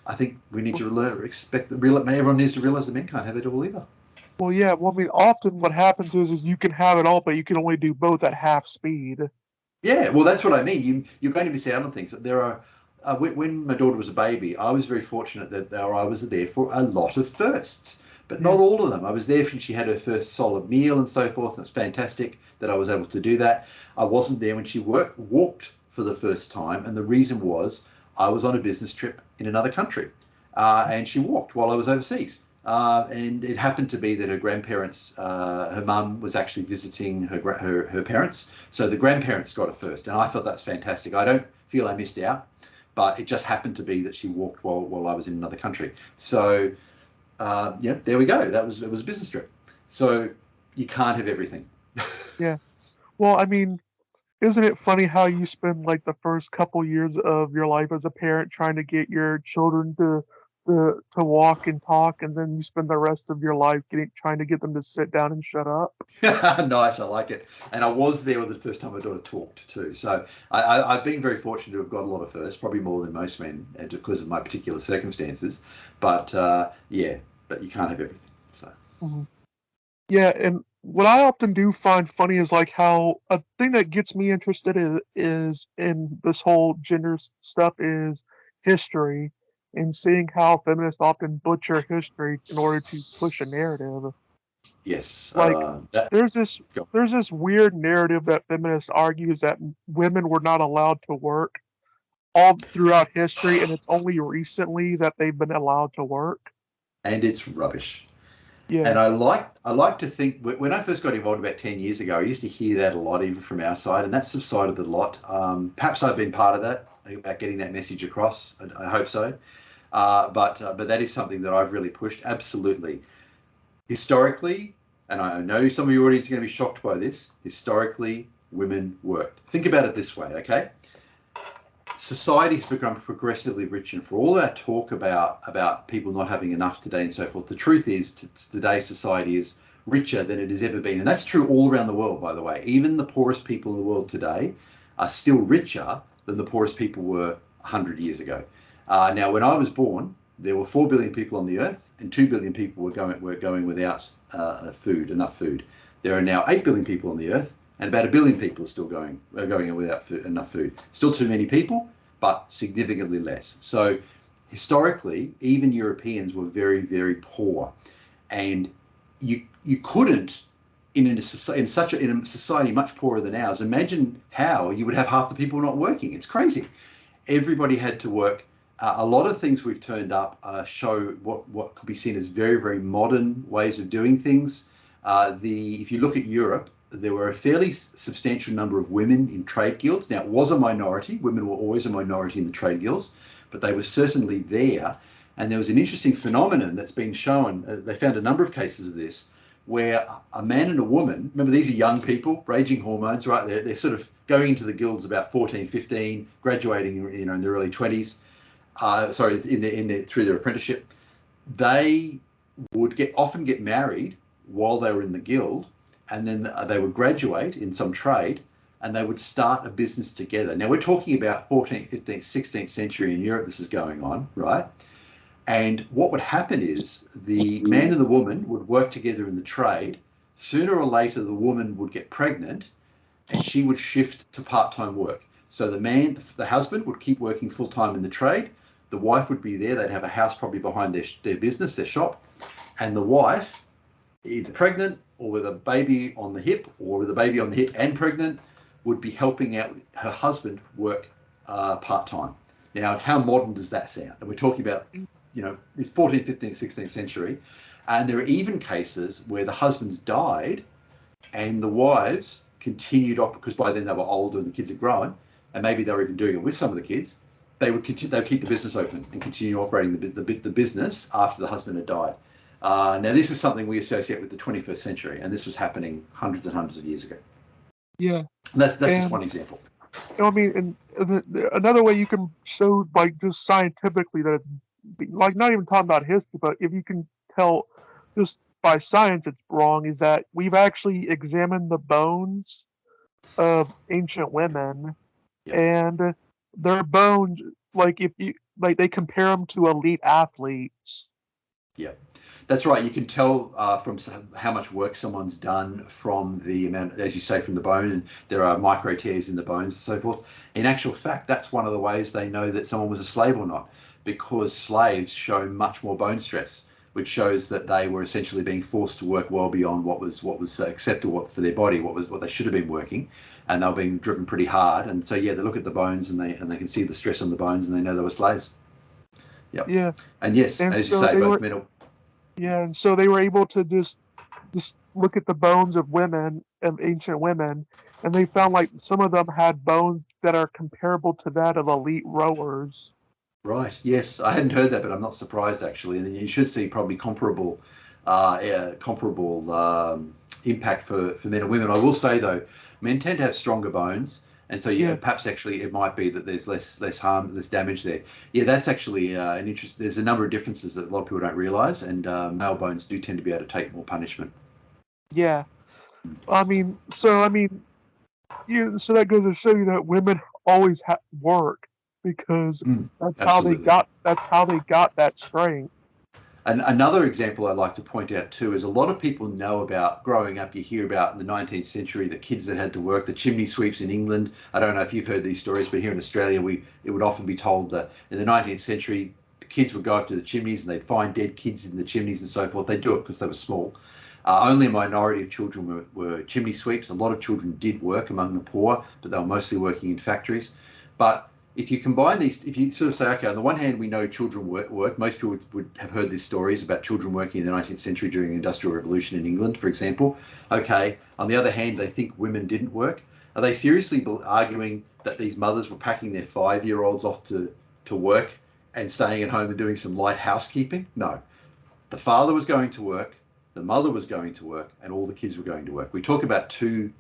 I think we need to expect everyone needs to realize that men can't have it all either. Well, yeah. Well, I mean, often what happens is you can have it all, but you can only do both at half speed. Yeah, well, that's what I mean. You're going to miss out on things. There are when my daughter was a baby, I was very fortunate that I was there for a lot of firsts, but Yeah. not all of them. I was there when she had her first solid meal and so forth. And it's fantastic that I was able to do that. I wasn't there when she walked for the first time, and the reason was I was on a business trip in another country, and she walked while I was overseas. And it happened to be that her grandparents, her mum was actually visiting her parents, so the grandparents got it first, and I thought that's fantastic. I don't feel I missed out, but it just happened to be that she walked while I was in another country. So yeah, there we go. It was a business trip. So you can't have everything. Yeah. Well, I mean, isn't it funny how you spend like the first couple years of your life as a parent trying to get your children to to walk and talk, and then you spend the rest of your life trying to get them to sit down and shut up. Nice, I like it. And I was there the first time my daughter talked too. So I've been very fortunate to have got a lot of firsts, probably more than most men, and because of my particular circumstances. But yeah, but you can't have everything. So Mhm. Yeah, and what I often do find funny is like how a thing that gets me interested is in this whole stuff is history and seeing how feminists often butcher history in order to push a narrative. yes, Like that. there's this Go. there's this weird narrative that feminists argues that women were not allowed to work all throughout history, and it's only recently that they've been allowed to work. And it's rubbish. Yeah. And I like to think when I first got involved about 10 years ago, I used to hear that a lot, even from our side, and that subsided a lot. Perhaps I've been part of that, about getting that message across. I hope so. But that is something that I've really pushed. Absolutely. Historically, and I know some of your audience are going to be shocked by this, historically, women worked. Think about it this way, okay? Society has become progressively rich, and for all our talk about people not having enough today and so forth, the truth is today's society is richer than it has ever been, and that's true all around the world, by the way. Even the poorest people in the world today are still richer than the poorest people were 100 years ago. Now, when I was born, there were 4 billion people on the earth, and 2 billion people were going without enough food. There are now 8 billion people on the earth, and about 1 billion people are still going without enough food. Still too many people, but significantly less. So historically, even Europeans were very, very poor, and you couldn't in a society much poorer than ours. Imagine how you would have half the people not working. It's crazy. Everybody had to work. A lot of things we've turned up show what could be seen as very, very modern ways of doing things. If you look at Europe, there were a fairly substantial number of women in trade guilds. Now, it was a minority. Women were always a minority in the trade guilds, but they were certainly there. And there was an interesting phenomenon that's been shown. They found a number of cases of this, where a man and a woman, remember these are young people, raging hormones, right? They're sort of going into the guilds about 14, 15, graduating, in their early 20s. Through their apprenticeship. They would often get married while they were in the guild, and then they would graduate in some trade, and they would start a business together. Now, we're talking about 14th, 15th, 16th century in Europe this is going on, right? And what would happen is the man and the woman would work together in the trade. Sooner or later, the woman would get pregnant, and she would shift to part-time work. So the husband would keep working full-time in the trade. The wife would be there. They'd have a house probably behind their business, their shop. And the wife, either pregnant or with a baby on the hip, or with a baby on the hip and pregnant, would be helping out her husband work part-time. Now, how modern does that sound? And we're talking about, it's 14th, 15th, 16th century. And there are even cases where the husbands died and the wives continued on, because by then they were older and the kids had grown, and maybe they were even doing it with some of the kids. They would keep the business open and continue operating the business after the husband had died. Now, this is something we associate with the 21st century, and this was happening hundreds and hundreds of years ago. Yeah. That's just one example. I mean, and another way you can show, like, just scientifically that it's, like, not even talking about history, but if you can tell just by science it's wrong, is that we've actually examined the bones of ancient women, Yep. and their bones, like, if you like, they compare them to elite athletes. Yeah, that's right. You can tell from how much work someone's done from the amount, as you say, from the bone, and there are micro tears in the bones and so forth. In actual fact, that's one of the ways they know that someone was a slave or not, because slaves show much more bone stress, which shows that they were essentially being forced to work well beyond what was acceptable for their body, what they should have been working, and they were being driven pretty hard. And so, yeah, they look at the bones and they can see the stress on the bones, and they know they were slaves. Yep. Yeah, And yes, and as you so say, they both were men. yeah, and so they were able to just look at the bones of women, of ancient women, and they found like some of them had bones that are comparable to that of elite rowers. Right. Yes, I hadn't heard that, but I'm not surprised actually. And then you should see probably comparable impact for men and women. I will say though, men tend to have stronger bones, And so Yeah. perhaps actually it might be that there's less harm, less damage there. Yeah, that's actually an interest. There's a number of differences that a lot of people don't realise, and male bones do tend to be able to take more punishment. Yeah. So that goes to show you that women always work because Absolutely. that's how they got that strength. And another example I'd like to point out too is a lot of people know about growing up. You hear about in the 19th century the kids that had to work, the chimney sweeps in England. I don't know if you've heard these stories, but here in Australia, it would often be told that in the 19th century, the kids would go up to the chimneys and they'd find dead kids in the chimneys and so forth. They'd do it because they were small. Only a minority of children were chimney sweeps. A lot of children did work among the poor, but they were mostly working in factories. But if you combine these, if you sort of say, okay, on the one hand, we know children work. Most people would have heard these stories about children working in the 19th century during the Industrial Revolution in England, for example. Okay, on the other hand, they think women didn't work. Are they seriously arguing that these mothers were packing their 5-year-olds off to work and staying at home and doing some light housekeeping? No. The father was going to work, the mother was going to work, and all the kids were going to work. We talk about two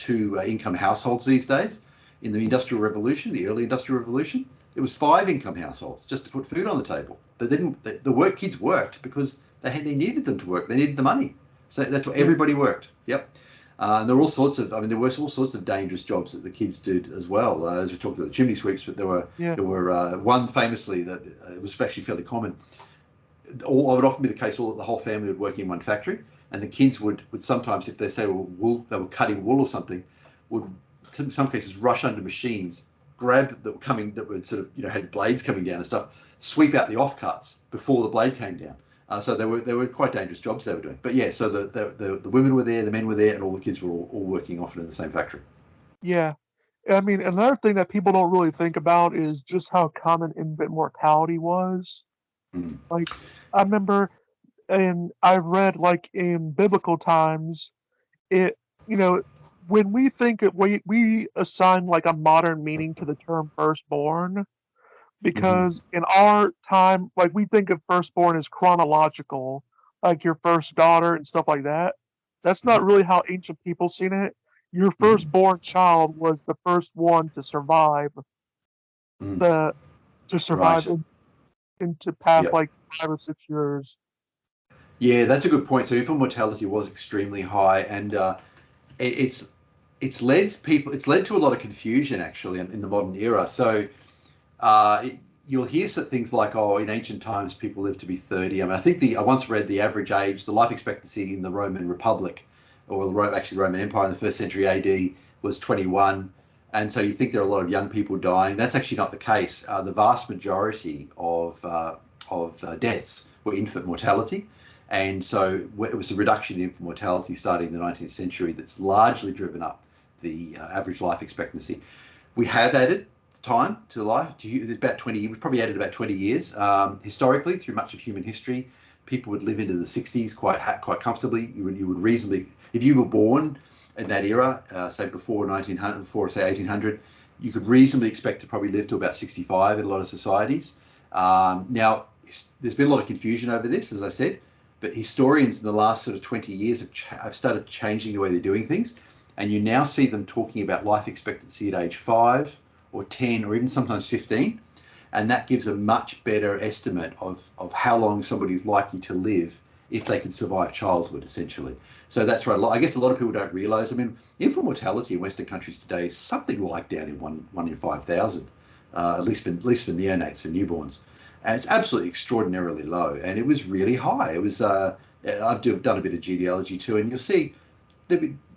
income households these days. In the Industrial Revolution, the early Industrial Revolution, it was 5 income households just to put food on the table. They didn't. The kids worked because they needed them to work. They needed the money, so that's what everybody worked. Yep. And there were all sorts of. I mean, there were all sorts of dangerous jobs that the kids did as well. As we talked about the chimney sweeps, but Yeah. there were one famously that was actually fairly common. All would often be the case. The whole family would work in one factory, and the kids would sometimes, if they say they were cutting wool or something, would in some cases rush under machines, grab that would sort of had blades coming down and stuff, sweep out the offcuts before the blade came down. So they were quite dangerous jobs they were doing. But yeah, so the women were there, the men were there, and all the kids were all working often in the same factory. Yeah. I mean, another thing that people don't really think about is just how common infant mortality was. Mm. Like, I remember, and I read like in biblical times, it you know when we think of we assign like a modern meaning to the term firstborn Mm-hmm. because in our time, like we think of firstborn as chronological, like your first daughter and stuff like that. That's not really how ancient people seen it. Your Mm-hmm. firstborn child was the first one to survive Mm. the to survive Right. into past Yep. like 5 or 6 years. Yeah, that's a good point. So infant mortality was extremely high, and it's it's led to a lot of confusion actually in the modern era. So uh, you'll hear things like, oh, in ancient times people lived to be 30. I mean, I once read the average age, the life expectancy in the Roman Republic, or actually the Roman Empire in the first century AD was 21. And so you think there are a lot of young people dying. That's actually not the case. The vast majority of deaths were infant mortality. And so it was a reduction in infant mortality starting in the 19th century that's largely driven up the average life expectancy. We have added time to life. About 20. We've probably added about 20 years. Historically, through much of human history, people would live into the 60s quite comfortably. You would reasonably, if you were born in that era, say before 1900, before say 1800, you could reasonably expect to probably live to about 65 in a lot of societies. Now, there's been a lot of confusion over this, as I said, but historians in the last sort of 20 years have started changing the way they're doing things, and you now see them talking about life expectancy at age 5 or 10 or even sometimes 15, and that gives a much better estimate of how long somebody's likely to live if they can survive childhood, essentially. So that's right. I guess a lot of people don't realise. I mean, infant mortality in Western countries today is something like down in one in 5,000, at least for neonates, for newborns, and it's absolutely extraordinarily low. And it was really high. It was. I've done a bit of genealogy too, and you'll see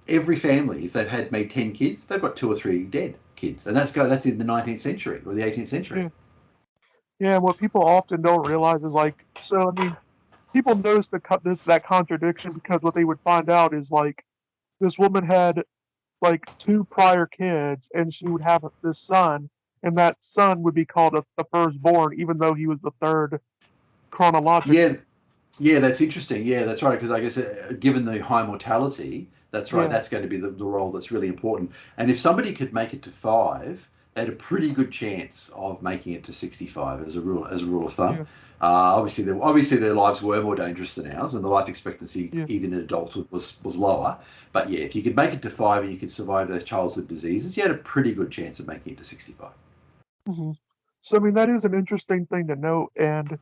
every family, if they've had made 10 kids, they've got 2 or 3 dead kids, and that's in the 19th century or the 18th century. Yeah. Yeah, and what people often don't realize is like, so I mean, people notice that contradiction because what they would find out is like this woman had like 2 prior kids, and she would have this son, and that son would be called the firstborn, even though he was the third chronologically. Yeah, yeah, that's interesting. Yeah, that's right. Because I guess given the high mortality, that's right. Yeah, That's going to be the role that's really important. And if somebody could make it to 5, they had a pretty good chance of making it to 65 as a rule of thumb. yeah, Obviously, their lives were more dangerous than ours, and the life expectancy, Yeah. even in adulthood, was lower. But yeah, if you could make it to 5 and you could survive those childhood diseases, you had a pretty good chance of making it to 65. Hmm. So I mean that is an interesting thing to note. And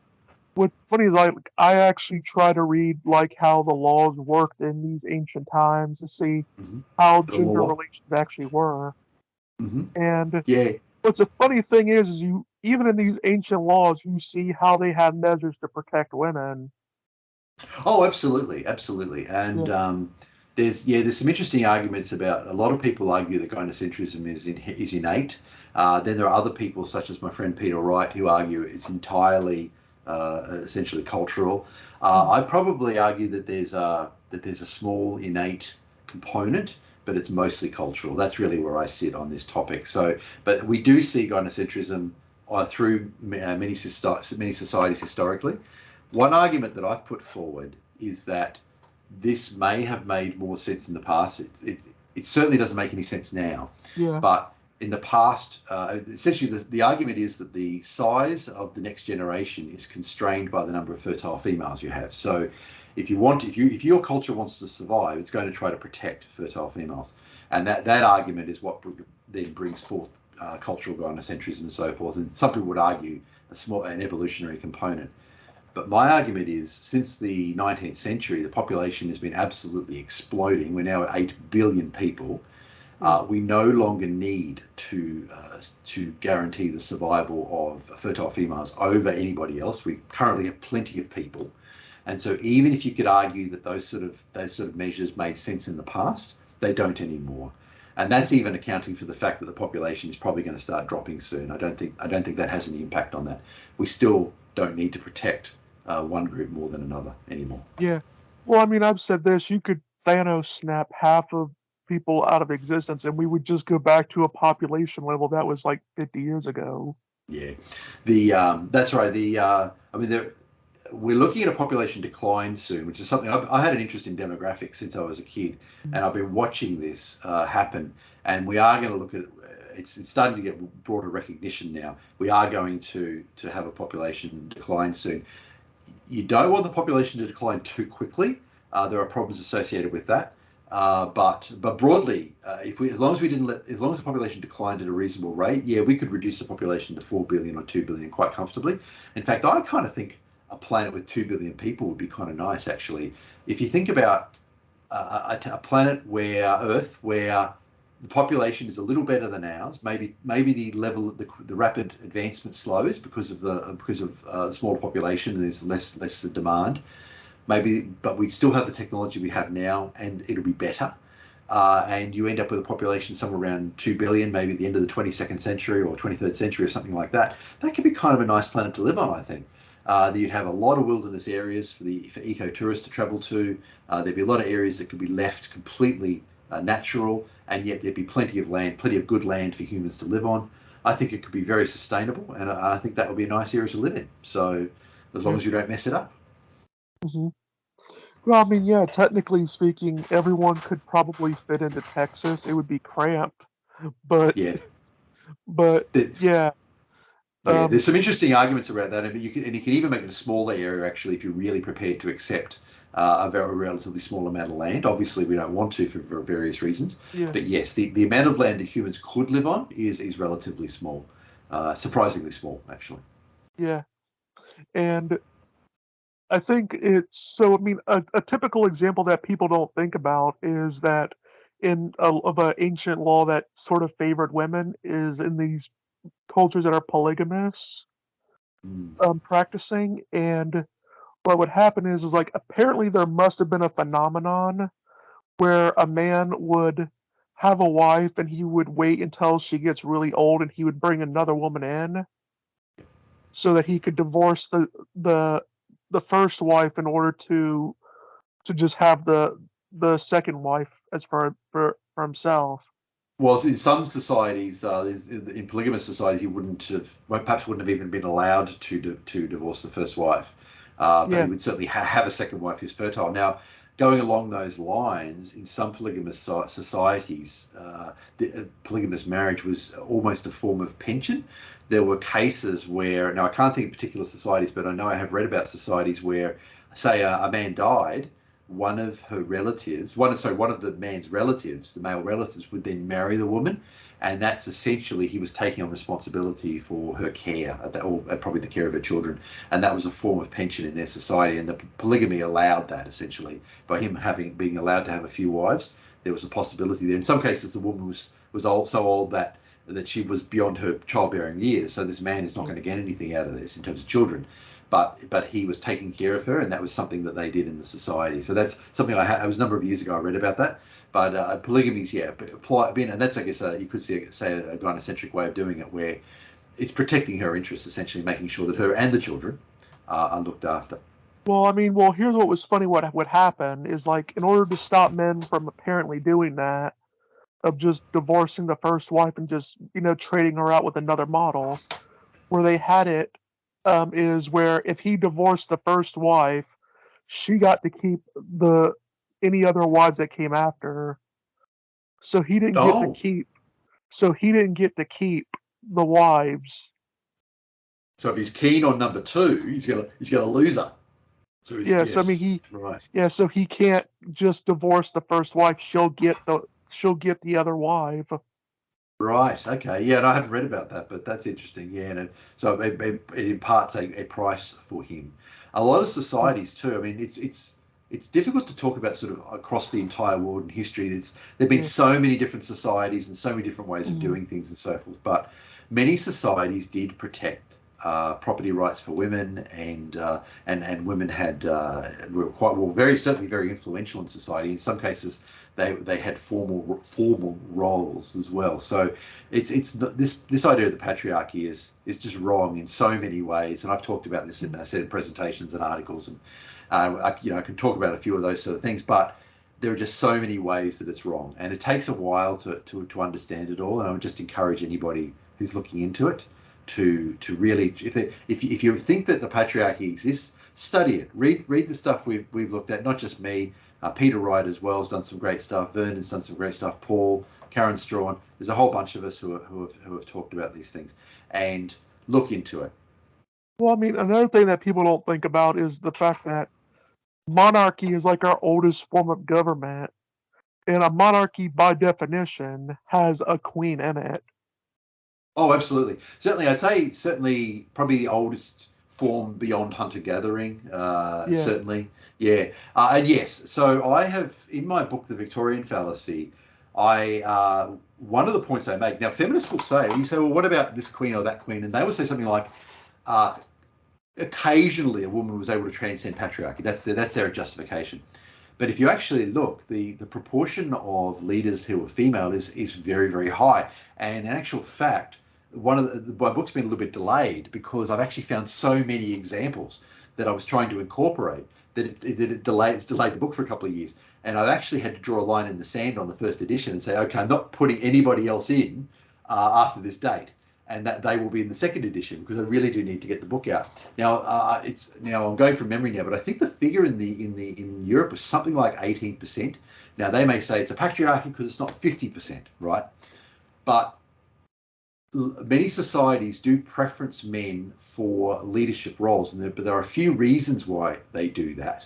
what's funny is I actually try to read like how the laws worked in these ancient times to see Hmm. how The gender law. relations actually were. Hmm. And Yeah. what's a funny thing is you even in these ancient laws you see how they had measures to protect women. Oh, absolutely, absolutely. And Yeah. there's some interesting arguments about. A lot of people argue that gynocentrism is innate. Then there are other people, such as my friend Peter Wright, who argue it's entirely essentially cultural. Mhm. I'd probably argue that there's a small innate component, but it's mostly cultural. That's really where I sit on this topic. So, but we do see gynocentrism through many societies historically. One argument that I've put forward is that this may have made more sense in the past. It certainly doesn't make any sense now, Yeah. but in the past, essentially the argument is that the size of the next generation is constrained by the number of fertile females you have. So if your culture wants to survive, it's going to try to protect fertile females, and that argument is what then brings forth cultural gynocentrism and so forth. And some people would argue an evolutionary component. But my argument is, since the 19th century, the population has been absolutely exploding. We're now at 8 billion people. Yeah. We no longer need to guarantee the survival of fertile females over anybody else. We currently have plenty of people, and so even if you could argue that those sort of measures made sense in the past, they don't anymore. And that's even accounting for the fact that the population is probably going to start dropping soon. I don't think that has any impact on that. We still don't need to protect one group more than another anymore. Yeah. Well, I mean, I've said this, you could Thanos snap half of people out of existence and we would just go back to a population level that was like 50 years ago. Yeah, that's right. I mean, we're looking at a population decline soon, which is something I had an interest in demographics since I was a kid, Mm. and I've been watching this happen. And we are going to look at it's starting to get broader recognition now. We are going to have a population decline soon. You don't want the population to decline too quickly. There are problems associated with that. But broadly, if we as long as we didn't let as long as the population declined at a reasonable rate, yeah, we could reduce the population to 4 billion or 2 billion quite comfortably. In fact, I kind of think a planet with 2 billion people would be kind of nice, actually. If you think about a planet where Earth, where the population is a little better than ours. Maybe the level the rapid advancement slows because of the smaller population and there's less demand. Maybe, but we still have the technology we have now, and it'll be better. And you end up with a population somewhere around 2 billion, maybe at the end of the 22nd century or 23rd century or something like that. That could be kind of a nice planet to live on, I think. You'd have a lot of wilderness areas for ecotourists to travel to. There'd be a lot of areas that could be left completely natural, and yet there'd be plenty of land, plenty of good land for humans to live on. I think it could be very sustainable, and I think that would be a nice area to live in. So as long Yeah. as you don't mess it up. Hmm. Well, I mean, yeah, technically speaking, everyone could probably fit into Texas. It would be cramped, but Yeah. but The, yeah, Yeah, um, there's some interesting arguments around that, and you can even make it a smaller area actually if you're really prepared to accept a very relatively small amount of land. Obviously, we don't want to for various reasons, yeah, but yes, the amount of land that humans could live on is relatively small, surprisingly small actually. yeah, and I think it's so. I mean, a typical example that people don't think about is that of an ancient law that sort of favored women is in these cultures that are polygamous, Mm. practicing. And what would happen is like apparently there must have been a phenomenon where a man would have a wife and he would wait until she gets really old and he would bring another woman in so that he could divorce the the first wife in order to just have the second wife as for himself. Well, in some societies, in polygamous societies, you wouldn't have, well, perhaps wouldn't have even been allowed to divorce the first wife. but he Yeah. would certainly have a second wife who's fertile. Now, going along those lines, in some polygamous societies, polygamous marriage was almost a form of pension. There were cases where, now I can't think of particular societies, but I know I have read about societies where, say, a man died, one of her relatives, one of the man's relatives, the male relatives, would then marry the woman, and that's essentially he was taking on responsibility for her care, or probably the care of her children, and that was a form of pension in their society. And the polygamy allowed that, essentially, by him being allowed to have a few wives. There was a possibility there. In some cases, the woman was old, so old that she was beyond her childbearing years. So this man is not going to get anything out of this in terms of children. But he was taking care of her, and that was something that they did in the society. So that's something it was a number of years ago I read about that. But polygamy's, yeah, and that's, I guess, you could say a gynocentric way of doing it, where it's protecting her interests, essentially making sure that her and the children are looked after. Well, I mean, here's what was funny. What would happen is, like, in order to stop men from apparently doing that, of just divorcing the first wife and just, trading her out with another model, where they had it, is where if he divorced the first wife, she got to keep any other wives that came after her. So he didn't get to Oh, keep. So he didn't get to keep the wives. so if he's keen on number two, he's gonna lose her. So he's, Yeah. So I mean, yes, right. yeah. So he can't just divorce the first wife. She'll get the other wife. Right. Okay. Yeah, and I haven't read about that, but that's interesting. Yeah, and so it imparts a price for him. A lot of societies too. I mean, it's difficult to talk about sort of across the entire world and history. There've been Yeah. so many different societies and so many different ways of Mhm. doing things and so forth. But many societies did protect property rights for women, and women were very certainly very influential in society. In some cases, they had formal roles as well. So it's this idea of the patriarchy is just wrong in so many ways. And I've talked about this in presentations and articles, and I can talk about a few of those sort of things, but there are just so many ways that it's wrong, and it takes a while to understand it all. And I would just encourage anybody who's looking into it to really, if you think that the patriarchy exists, study it. Read the stuff we've looked at. Not just me. Peter Wright as well has done some great stuff. Vernon's done some great stuff. Paul, Karen Strawn. There's a whole bunch of us who have talked about these things, and look into it. Well, I mean, another thing that people don't think about is the fact that monarchy is like our oldest form of government, and a monarchy, by definition, has a queen in it. Oh, absolutely. Certainly, I'd say certainly probably the oldest form beyond hunter-gathering. Yeah. Certainly, yeah. And yes, so I have in my book, The Victorian Fallacy, I one of the points I make now, feminists will say, you say, well, what about this queen or that queen? And they will say something like, uh, occasionally a woman was able to transcend patriarchy. That's their justification. But if you actually look, the proportion of leaders who are female is very, very high. And in actual fact, my book's been a little bit delayed because I've actually found so many examples that I was trying to incorporate that it's delayed the book for a couple of years. And I've actually had to draw a line in the sand on the first edition and say, okay, I'm not putting anybody else in after this date, and that they will be in the second edition because I really do need to get the book out. Now I'm going from memory now, but I think the figure in Europe was something like 18%. Now they may say it's a patriarchy because it's not 50%, right? But many societies do preference men for leadership roles, but there are a few reasons why they do that.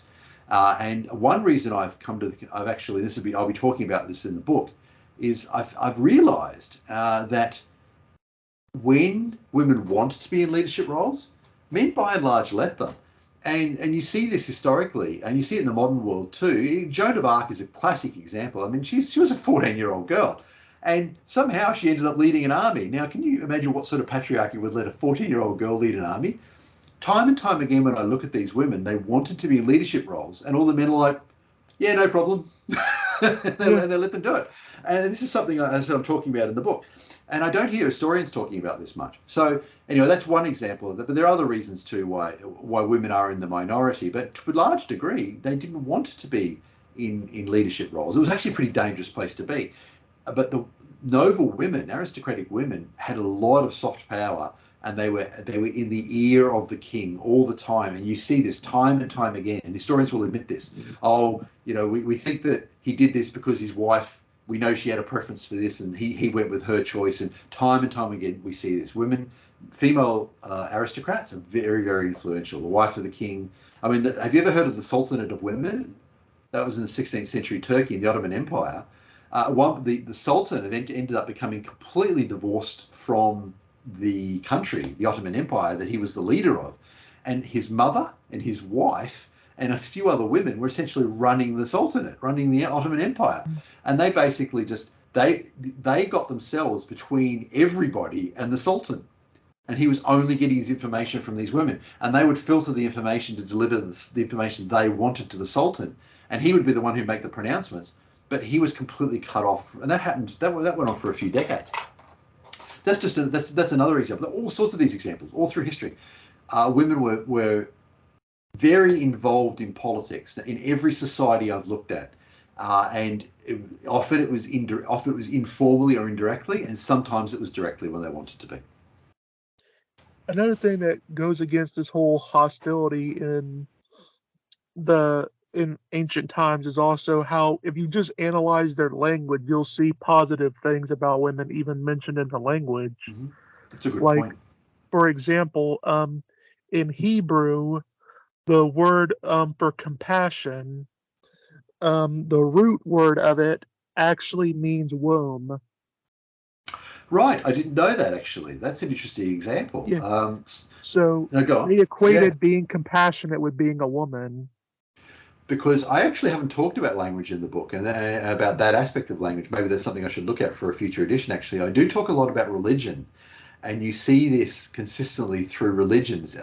And one reason I'll be talking about this in the book, is I've realised that when women want to be in leadership roles, men by and large let them. And you see this historically, and you see it in the modern world too. Joan of Arc is a classic example. I mean, she was a 14-year-old girl, and somehow she ended up leading an army. Now, can you imagine what sort of patriarchy would let a 14-year-old girl lead an army? Time and time again, when I look at these women, they wanted to be in leadership roles, and all the men are like, yeah, no problem. and Yeah. they let them do it. And this is something, as I'm talking about in the book. And I don't hear historians talking about this much. So anyway, that's one example of it. But there are other reasons too why women are in the minority. But to a large degree, they didn't want to be in leadership roles. It was actually a pretty dangerous place to be. But the noble women, aristocratic women, had a lot of soft power and they were in the ear of the king all the time. And you see this time and time again, and historians will admit this. Oh, we think that he did this because his wife, we know she had a preference for this, and he went with her choice. And time again we see this. Female aristocrats are very, very influential. The wife of the king. I mean, have you ever heard of the Sultanate of Women? That was in the 16th century Turkey in the Ottoman Empire. The Sultan ended up becoming completely divorced from the country, the Ottoman Empire that he was the leader of. And his mother and his wife and a few other women were essentially running the Sultanate, running the Ottoman Empire. And they basically they got themselves between everybody and the Sultan. And he was only getting his information from these women. And they would filter the information to deliver the information they wanted to the Sultan. And he would be the one who'd make the pronouncements. But he was completely cut off. And that went on for a few decades. That's another example. All sorts of these examples, all through history. Women were very involved in politics in every society I've looked at, and often it was informally or indirectly, and sometimes it was directly when they wanted to be. Another thing that goes against this whole hostility in ancient times is also how, if you just analyze their language, you'll see positive things about women even mentioned in the language. Mm-hmm. That's a good point. For example, in Hebrew, the word for compassion, the root word of it actually means womb. Right, I didn't know that actually. That's an interesting example. Yeah. They equated being compassionate with being a woman. Because I actually haven't talked about language in the book and about that aspect of language. Maybe that's something I should look at for a future edition, actually. I do talk a lot about religion, and you see this consistently through religions.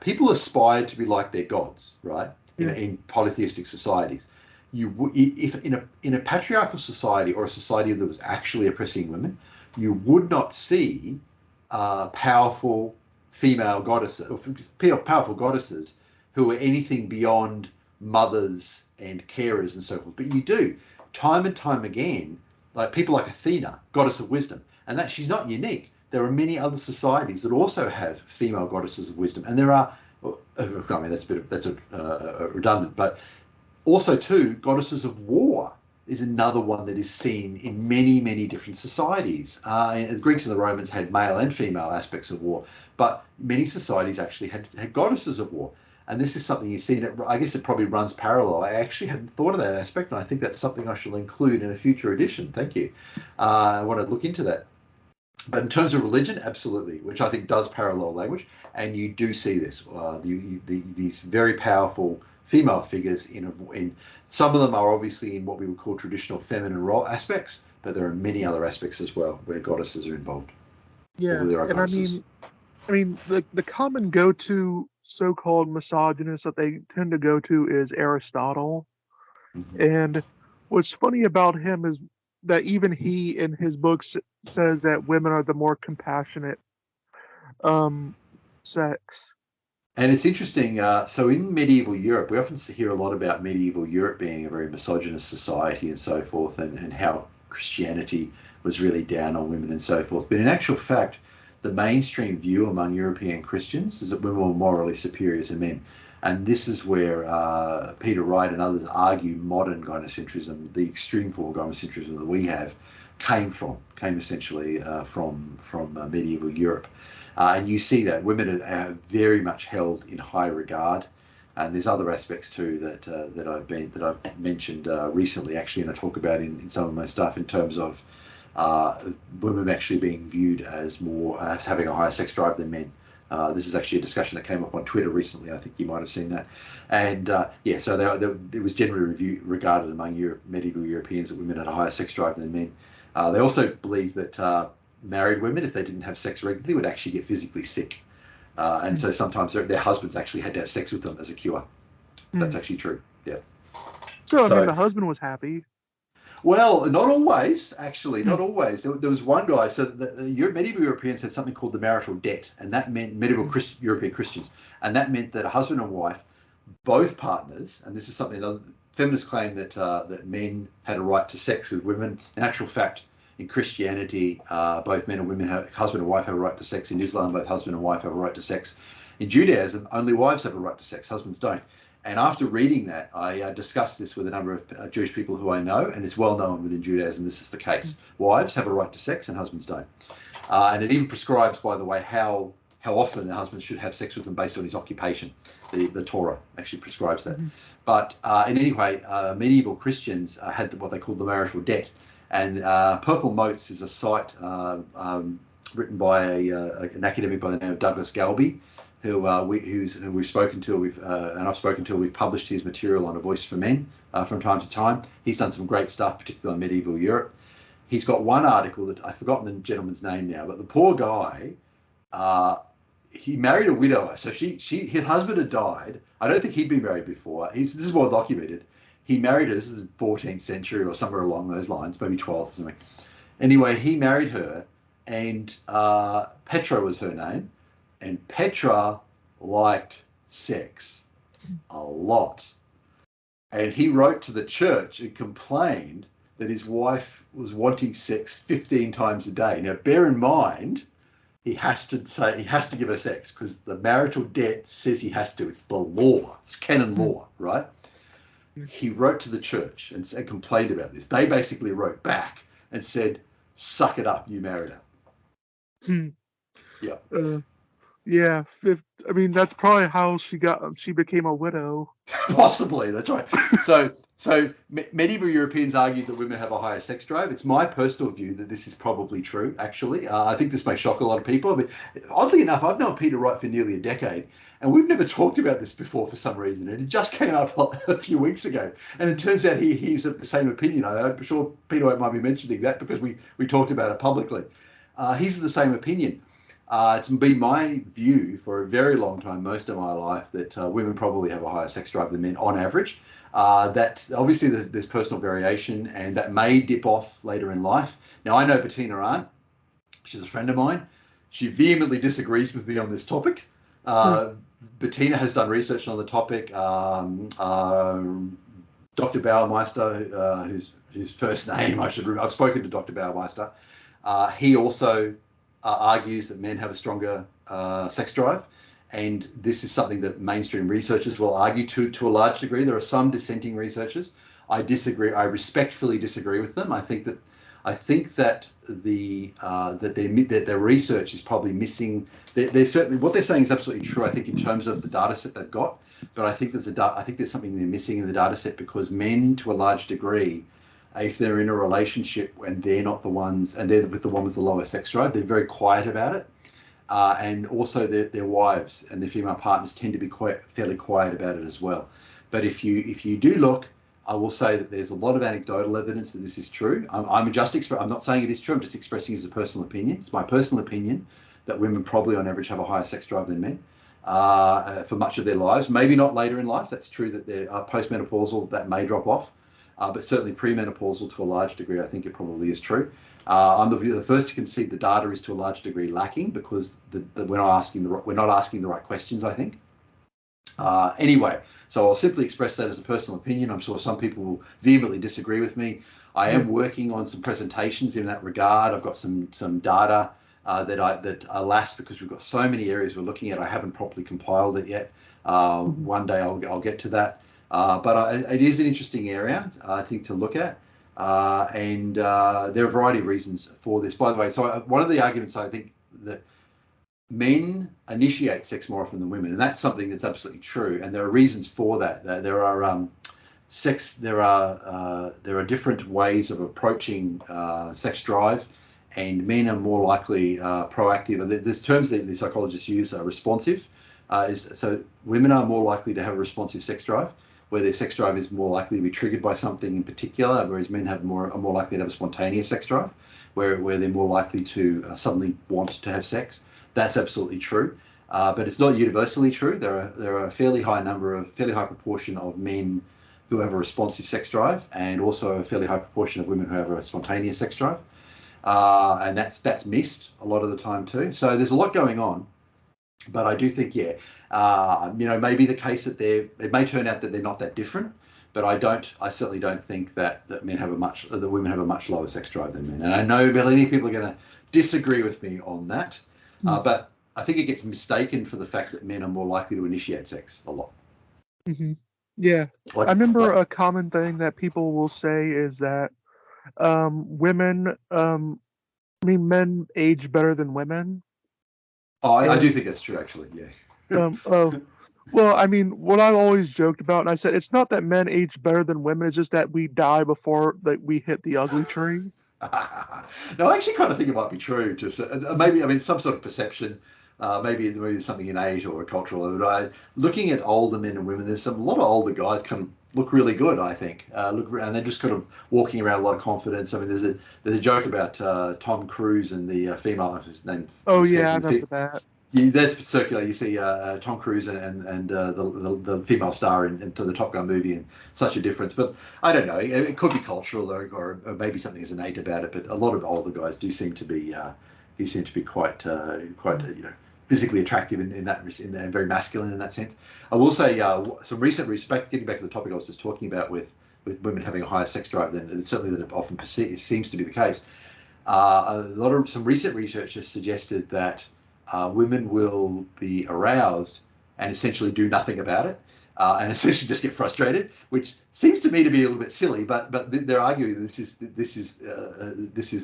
People aspire to be like their gods, right? In polytheistic societies. If in a patriarchal society or a society that was actually oppressing women, you would not see powerful female goddesses or powerful goddesses who are anything beyond mothers and carers and so forth. But you do, time and time again, like people like Athena, goddess of wisdom, and that she's not unique. There are many other societies that also have female goddesses of wisdom, and there are. I mean, that's redundant, but also too, goddesses of war is another one that is seen in many, many different societies. The Greeks and the Romans had male and female aspects of war, but many societies actually had goddesses of war. And this is something you see, and I guess it probably runs parallel. I actually hadn't thought of that aspect, and I think that's something I shall include in a future edition. Thank you. I want to look into that. But in terms of religion, absolutely, which I think does parallel language, and you do see this. These very powerful female figures in some of them are obviously in what we would call traditional feminine role aspects, but there are many other aspects as well where goddesses are involved. Yeah, and I mean, the common go-to so-called misogynist that they tend to go to is Aristotle. Mm-hmm. And what's funny about him is that even he in his books says that women are the more compassionate sex. And it's interesting. So in medieval Europe, we often hear a lot about medieval Europe being a very misogynist society and so forth, and how Christianity was really down on women and so forth. But in actual fact, the mainstream view among European Christians is that women were morally superior to men. And this is where Peter Wright and others argue modern gynocentrism, the extreme form of gynocentrism that we have, came essentially from medieval Europe. And you see that women are very much held in high regard. And there's other aspects too that I've mentioned recently, actually, and I talk about in some of my stuff in terms of women actually being viewed as having a higher sex drive than men. This is actually a discussion that came up on Twitter recently. I think you might have seen that. And so it was generally regarded among medieval Europeans that women had a higher sex drive than men. They also believed that married women, if they didn't have sex regularly, would actually get physically sick. And so sometimes their husbands actually had to have sex with them as a cure. That's actually true. Yeah. So, I mean, the husband was happy. Well, not always, actually, not always. There was one guy, so medieval Europeans had something called the marital debt, and that meant medieval European Christians, and that meant that a husband and wife, both partners, and this is something feminists claim that men had a right to sex with women. In actual fact, In Christianity, both men and women, husband and wife, have a right to sex. In Islam, both husband and wife have a right to sex. In Judaism, only wives have a right to sex, husbands don't. And after reading that, I discussed this with a number of Jewish people who I know, and it's well known within Judaism this is the case. Wives have a right to sex and husbands don't. And it even prescribes, by the way, how often the husband should have sex with them based on his occupation. The Torah actually prescribes that. But in any way, medieval Christians had what they called the marital debt. And Purple Motes is a site written by an academic by the name of Douglas Galby, who we've spoken to, and I've spoken to. We've published his material on A Voice for Men from time to time. He's done some great stuff, particularly on medieval Europe. He's got one article that I've forgotten the gentleman's name now, but the poor guy, he married a widower. So his husband had died. I don't think he'd been married before. This is well documented. He married her. This is the 14th century or somewhere along those lines, maybe 12th or something. Anyway, he married her, and Petra was her name. And Petra liked sex a lot. And he wrote to the church and complained that his wife was wanting sex 15 times a day. Now, bear in mind, he has to give her sex because the marital debt says he has to. It's the law. It's canon law, right? He wrote to the church and complained about this. They basically wrote back and said, "Suck it up, you married her." Yeah. Yeah, I mean that's probably how she became a widow. Possibly, that's right. So medieval Europeans argued that women have a higher sex drive. It's my personal view that this is probably true, actually. I think this may shock a lot of people. But oddly enough, I've known Peter Wright for nearly a decade, and we've never talked about this before for some reason. And it just came up a few weeks ago. And it turns out he's of the same opinion. I'm sure Peter Wright might be mentioning that because we talked about it publicly. He's of the same opinion. It's been my view for a very long time, most of my life, that women probably have a higher sex drive than men on average. That obviously there's personal variation, and that may dip off later in life. Now, I know Bettina Arndt. She's a friend of mine. She vehemently disagrees with me on this topic. Bettina has done research on the topic. Dr. Bauermeister, whose first name I've spoken to Dr. Bauermeister. He also argues that men have a stronger sex drive, and this is something that mainstream researchers will argue to a large degree. There are some dissenting researchers. I disagree. I respectfully disagree with them. I think that their research is probably missing. They're certainly, what they're saying is absolutely true. I think in terms of the data set they've got, but I think there's something they're missing in the data set, because men, to a large degree, if they're in a relationship and they're not the ones, and they're with the one with the lower sex drive, they're very quiet about it. And also their wives and their female partners tend to be fairly quiet about it as well. But if you do look, I will say that there's a lot of anecdotal evidence that this is true. I'm not saying it is true. I'm just expressing it as a personal opinion. It's my personal opinion that women probably on average have a higher sex drive than men for much of their lives. Maybe not later in life. That's true that they're postmenopausal, that may drop off. But certainly premenopausal to a large degree, I think it probably is true. I'm the first to concede the data is to a large degree lacking, because we're not asking the right questions, I think. Anyway, so I'll simply express that as a personal opinion. I'm sure some people will vehemently disagree with me. I am working on some presentations in that regard. I've got some data that alas, because we've got so many areas we're looking at, I haven't properly compiled it yet. One day I'll get to that. But it is an interesting area, I think, to look at. And there are a variety of reasons for this. By the way, so one of the arguments, I think, that men initiate sex more often than women, and that's something that's absolutely true. And there are reasons for that. There are different ways of approaching sex drive, and men are more likely proactive. And there's terms that the psychologists use, responsive. So women are more likely to have a responsive sex drive, where their sex drive is more likely to be triggered by something in particular, whereas men are more likely to have a spontaneous sex drive, where they're more likely to suddenly want to have sex. That's absolutely true, but it's not universally true. There are a fairly high proportion of men who have a responsive sex drive, and also a fairly high proportion of women who have a spontaneous sex drive, and that's missed a lot of the time too. So there's a lot going on. But I do think, maybe the case that it may turn out that they're not that different, but I certainly don't think that women have a much lower sex drive than men. And I know many people are going to disagree with me on that, but I think it gets mistaken for the fact that men are more likely to initiate sex a lot. Mm-hmm. Yeah, I remember a common thing that people will say is that women, men age better than women. I do think that's true, actually. Yeah. Oh, well, I mean, what I always joked about, and I said, it's not that men age better than women, it's just that we die before we hit the ugly tree. No, I actually kind of think it might be true. Maybe, I mean, some sort of perception. Maybe there's something innate or a cultural. But looking at older men and women, there's a lot of older guys kind of look really good. I think and they're just kind of walking around a lot of confidence. I mean, there's a joke about Tom Cruise and the female. His name Oh yeah, escapes I me. remember that. Yeah, that's circular. You see Tom Cruise and the female star into the Top Gun movie, and such a difference. But I don't know. It could be cultural, or maybe something is innate about it. But a lot of older guys do seem to be quite physically attractive and very masculine in that sense. I will say some recent respect. Getting back to the topic I was just talking about with women having a higher sex drive than certainly that often seems to be the case. Some recent research has suggested that women will be aroused and essentially do nothing about it, and essentially just get frustrated, which seems to me to be a little bit silly. But they're arguing this is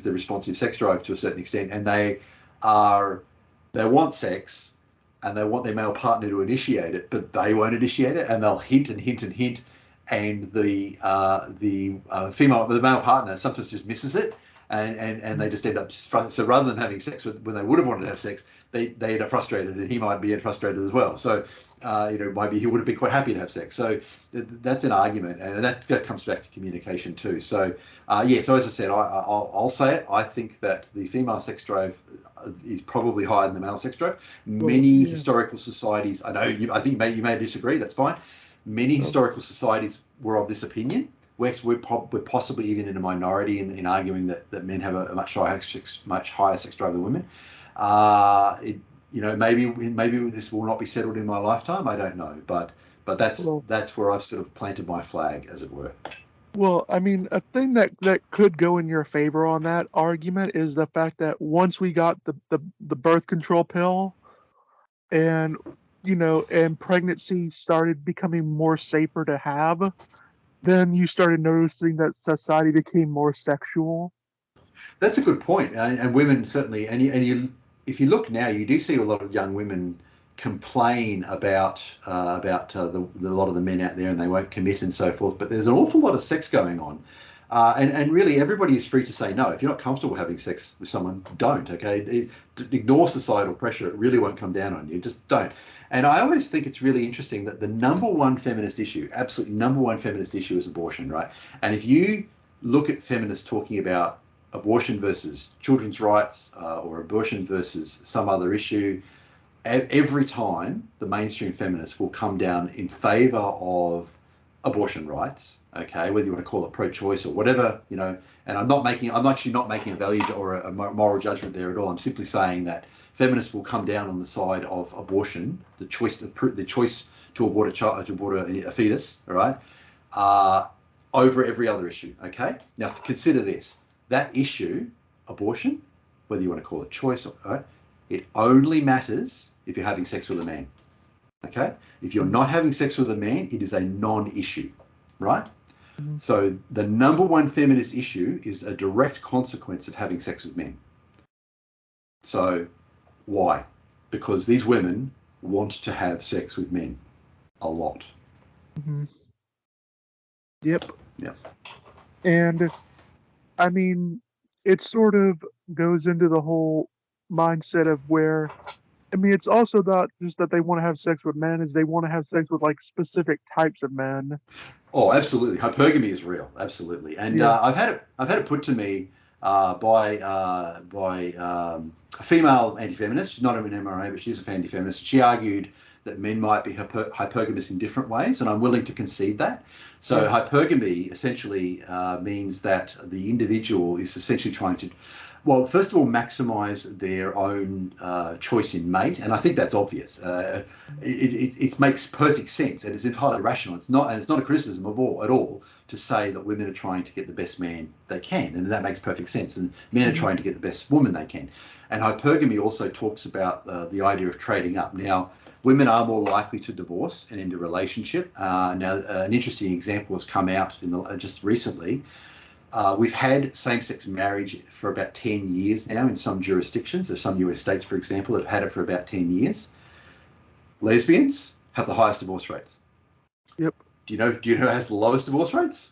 the responsive sex drive to a certain extent, and they want sex, and they want their male partner to initiate it, but they won't initiate it, and they'll hint and hint and hint, and the male partner sometimes just misses it, and they just end up. So rather than having sex when they would have wanted to have sex, they end up frustrated, and he might be frustrated as well. So maybe he would have been quite happy to have sex. So that's an argument, and that comes back to communication too. So so as I said, I'll say it. I think that the female sex drive is probably higher than the male sex drive. Many historical societies, I think you may disagree. That's fine. Many historical societies were of this opinion. We're possibly even in a minority in arguing that men have a much higher sex drive than women. Maybe this will not be settled in my lifetime. I don't know, but that's where I've sort of planted my flag, as it were. Well, I mean, a thing that could go in your favor on that argument is the fact that once we got the birth control pill, and and pregnancy started becoming more safer to have, then you started noticing that society became more sexual. That's a good point, and women certainly. If you look now, you do see a lot of young women complain about a lot of the men out there, and they won't commit and so forth. But there's an awful lot of sex going on, and really everybody is free to say no. If you're not comfortable having sex with someone, don't. Okay, ignore societal pressure. It really won't come down on you. Just don't. And I always think it's really interesting that the number one feminist issue, absolutely number one feminist issue, is abortion, right? And if you look at feminists talking about abortion versus children's rights, or abortion versus some other issue, every time the mainstream feminists will come down in favor of abortion rights, okay, whether you want to call it pro-choice or whatever, and I'm actually not making a value or a moral judgment there at all. I'm simply saying that feminists will come down on the side of abortion, the choice to abort a child, to abort a fetus, all right, over every other issue, okay? Now consider this. That issue, abortion, whether you want to call it choice or right, it only matters if you're having sex with a man. Okay? If you're not having sex with a man, it is a non-issue, right? Mm-hmm. So the number one feminist issue is a direct consequence of having sex with men. So why? Because these women want to have sex with men a lot. Mm-hmm. Yep. Yep. And I mean, it sort of goes into the whole mindset of where, I mean, it's also not just that they want to have sex with men, is they want to have sex with like specific types of men. Oh, absolutely. Hypergamy is real, absolutely. And I've had it put to me by a female anti-feminist. She's not an MRA, but she's a anti-feminist. She argued that men might be hypergamous in different ways, and I'm willing to concede that. So hypergamy essentially means that the individual is essentially trying to Well, first of all, maximise their own choice in mate, and I think that's obvious. It makes perfect sense, and it's entirely rational. It's not, and it's not a criticism of all at all to say that women are trying to get the best man they can, and that makes perfect sense. And men are trying to get the best woman they can. And hypergamy also talks about the idea of trading up. Now, women are more likely to divorce and end a relationship. An interesting example has come out just recently. We've had same-sex marriage for about 10 years now in some jurisdictions. There's some US states, for example, that have had it for about 10 years. Lesbians have the highest divorce rates. Yep. Do you know who has the lowest divorce rates?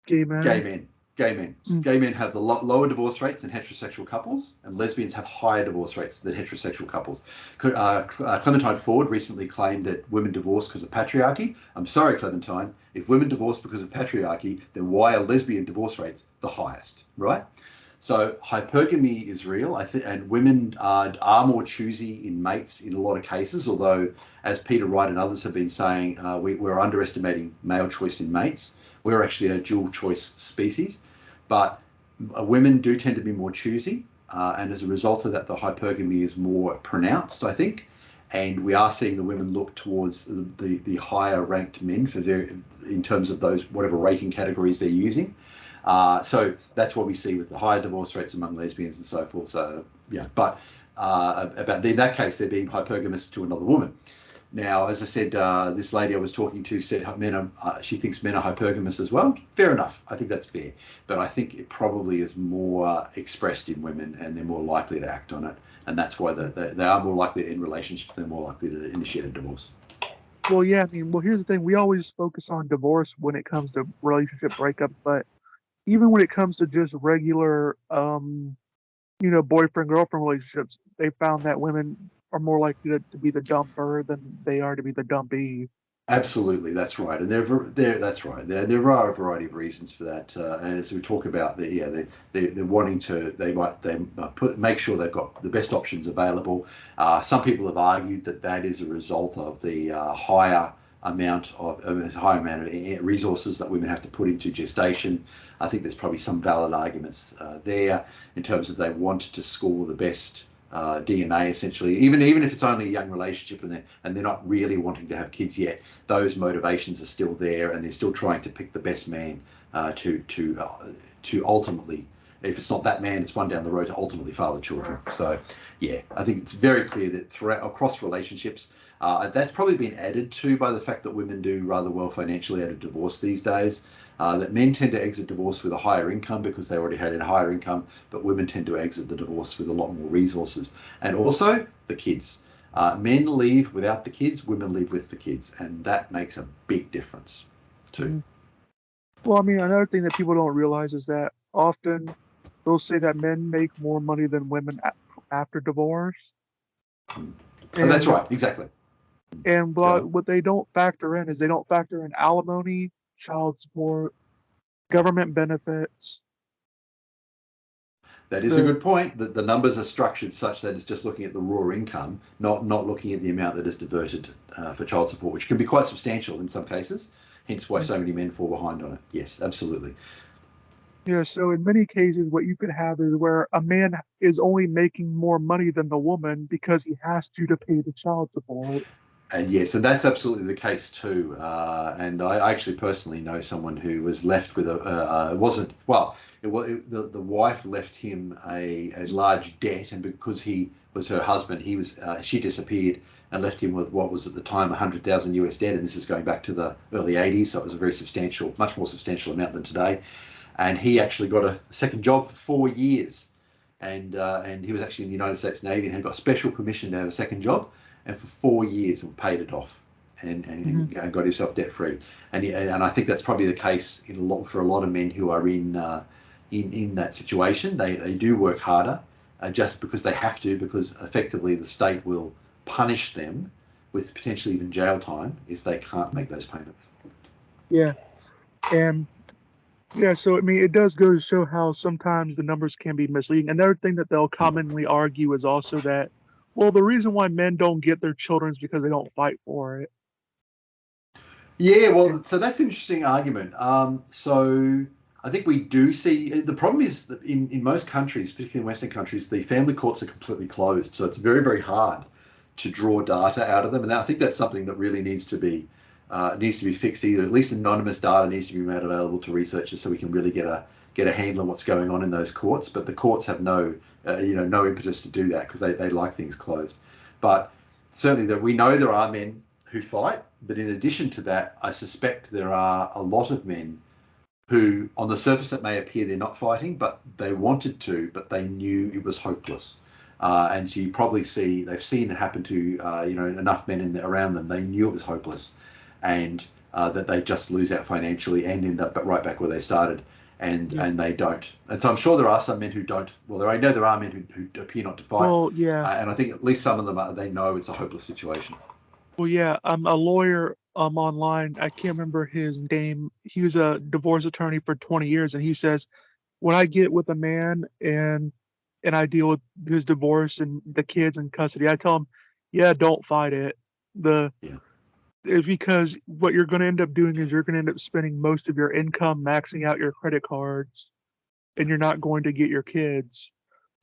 Gay men. Gay men. Gay men. Gay men have the lower divorce rates than heterosexual couples, and lesbians have higher divorce rates than heterosexual couples. Clementine Ford recently claimed that women divorce because of patriarchy. I'm sorry, Clementine. If women divorce because of patriarchy, then why are lesbian divorce rates the highest, right? So hypergamy is real, I think, and women are more choosy in mates in a lot of cases. Although, as Peter Wright and others have been saying, we're underestimating male choice in mates. We're actually a dual choice species, but women do tend to be more choosy, and as a result of that, the hypergamy is more pronounced, I think. And we are seeing the women look towards the higher ranked men in terms of those whatever rating categories they're using. So that's what we see with the higher divorce rates among lesbians and so forth. So yeah, but about in that case, they're being hypergamous to another woman. Now, as I said, this lady I was talking to said she thinks men are hypergamous as well. Fair enough. I think that's fair. But I think it probably is more expressed in women, and they're more likely to act on it. And that's why they are more likely to end relationships. They're more likely to initiate a divorce. Well, yeah, I mean, well, here's the thing. We always focus on divorce when it comes to relationship breakups, but even when it comes to just regular, boyfriend-girlfriend relationships, they found that women are more likely to be the dumper than they are to be the dumpy. Absolutely, that's right, and that's right. There are a variety of reasons for that, and as we talk about, they're wanting to make sure they've got the best options available. Some people have argued that is a result of the higher amount of resources that women have to put into gestation. I think there's probably some valid arguments there in terms of they want to score the best DNA, essentially, even if it's only a young relationship and they're not really wanting to have kids yet. Those motivations are still there, and they're still trying to pick the best man to ultimately, if it's not that man, it's one down the road to ultimately father children. So yeah, I think it's very clear that across relationships, that's probably been added to by the fact that women do rather well financially out of divorce these days. That men tend to exit divorce with a higher income because they already had a higher income, but women tend to exit the divorce with a lot more resources. And also the kids. Men leave without the kids, women leave with the kids, and that makes a big difference too. Well, I mean, another thing that people don't realize is that often they'll say that men make more money than women after divorce. And that's And right, exactly. and what they don't factor in is they don't factor in alimony, child support, government benefits. That is a good point. The numbers are structured such that it's just looking at the raw income, not looking at the amount that is diverted for child support, which can be quite substantial in some cases. Hence why so many men fall behind on it. Yes, absolutely. Yeah, so in many cases, what you could have is where a man is only making more money than the woman because he has to pay the child support. And yes, and that's absolutely the case too. And I actually personally know someone who was left with wasn't well. The wife left him a large debt, and because he was her husband, she disappeared and left him with what was at the time 100,000 US debt, and this is going back to the early 80s, so it was a very substantial, much more substantial amount than today. And he actually got a second job for 4 years, and he was actually in the United States Navy and had got special permission to have a second job, and for 4 years and paid it off, and got himself debt free. And I think that's probably the case for a lot of men who are in that situation. They do work harder just because they have to, because effectively the state will punish them with potentially even jail time if they can't make those payments. Yeah, and yeah, so I mean, it does go to show how sometimes the numbers can be misleading. Another thing that they'll commonly argue is also that, well, the reason why men don't get their children is because they don't fight for it. Yeah, well, so that's an interesting argument. So I think we do see the problem is that in most countries, particularly in Western countries, the family courts are completely closed. So it's very, very hard to draw data out of them. And I think that's something that really needs to be fixed. Either at least anonymous data needs to be made available to researchers so we can really get a handle on what's going on in those courts. But the courts have no no impetus to do that because they like things closed. But certainly that we know there are men who fight. But in addition to that, I suspect there are a lot of men who on the surface it may appear they're not fighting, but they wanted to, but they knew it was hopeless. And so you probably see they've seen it happen to enough men around them. They knew it was hopeless, and that they just lose out financially and end up right back where they started, and they don't. And so I'm sure there are some men who don't. Well, I know there are men who appear not to fight. Well, yeah. And I think at least some of them they know it's a hopeless situation. Well, yeah. A lawyer online. I can't remember his name. He was a divorce attorney for 20 years, and he says, when I get with a man and I deal with his divorce and the kids in custody, I tell him, yeah, don't fight it. Yeah. Because what you're going to end up doing is you're going to end up spending most of your income maxing out your credit cards, and you're not going to get your kids.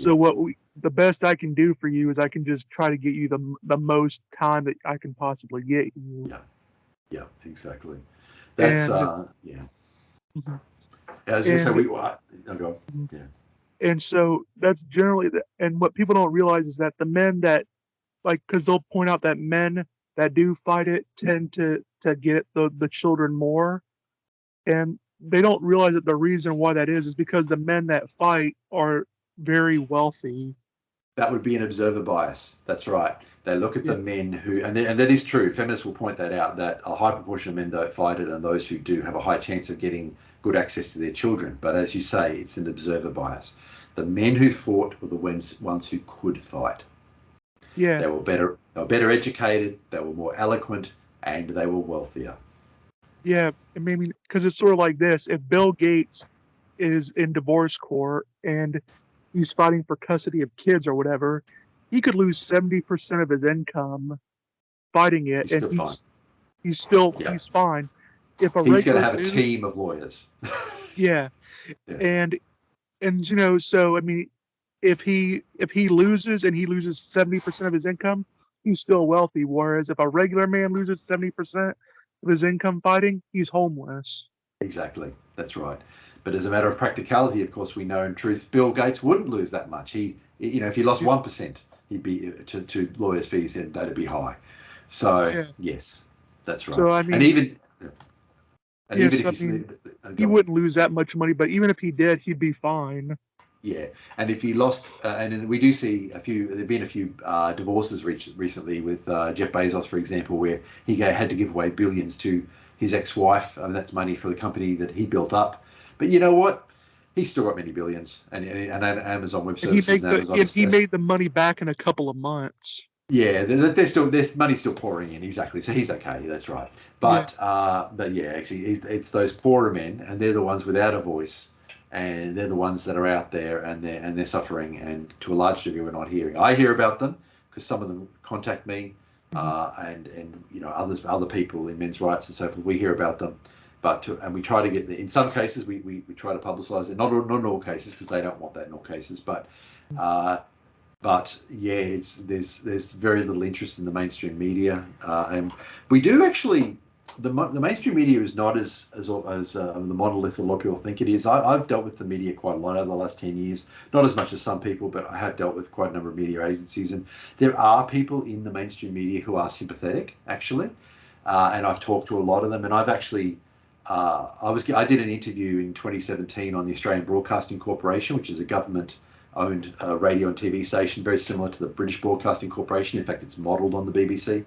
So the best I can do for you is I can just try to get you the most time that I can possibly get you. Yeah, exactly. That's And yeah. mhm. As you say, and I'll go. mhm. Yeah. And so that's generally and what people don't realize is that the men that because they'll point out that men that do fight it tend to get the children more, and they don't realize that the reason why that is because the men that fight are very wealthy. That would be an observer bias. That's right. They look at Yeah, the men who, and that is true. Feminists will point that out, that a high proportion of men don't fight it, and those who do have a high chance of getting good access to their children. But as you say, it's an observer bias. The men who fought were the ones who could fight. yeah, They were better educated, they were more eloquent, and they were wealthier. yeah. I mean, because it's sort of like this: if Bill Gates is in divorce court and he's fighting for custody of kids or whatever, he could lose 70% of his income fighting it, He's and still fine. Yeah. he's fine. If a He's going to regular have a dude, team of lawyers. yeah, Yeah. and so I mean, if he loses and he loses 70% of his income, he's still wealthy. Whereas if a regular man loses 70% of his income fighting, he's homeless. Exactly. That's right. But as a matter of practicality, of course, we know in truth, Bill Gates wouldn't lose that much. If he lost Yeah, 1%, he'd be to lawyers' fees, and that'd be high. So yeah. yes, that's right. So I And mean, even yes, if I mean, you he go on. wouldn't lose that much money, but even if he did, he'd be fine. Yeah, and if he lost, and we do see a few. There've been a few divorces recently with Jeff Bezos, for example, where he had to give away billions to his ex-wife. I mean, that's money for the company that he built up. But you know what? He's still got many billions, and Amazon Web And he Services make and the Amazon. and he made the money back in a couple of months. Yeah, there's money still pouring in, exactly. So he's okay. That's right. Yeah, But yeah, actually, it's those poorer men, and they're the ones without a voice, and they're the ones that are out there, and they're suffering, and to a large degree, we're not hearing. I hear about them because some of them contact me, mhm, and other people in men's rights and so forth. We hear about them, and we try to get in some cases we try to publicise it. Not in all cases because they don't want that in all cases, but. mhm. Uh, but yeah, there's very little interest in the mainstream media, and we do actually. The mainstream media is not as the monolith a lot of people think it is. I've dealt with the media quite a lot over the last 10 years, not as much as some people, but I have dealt with quite a number of media agencies, and there are people in the mainstream media who are sympathetic, actually, and I've talked to a lot of them, and I've actually. I did an interview in 2017 on the Australian Broadcasting Corporation, which is a government owned radio and TV station, very similar to the British Broadcasting Corporation. In fact, it's modelled on the BBC.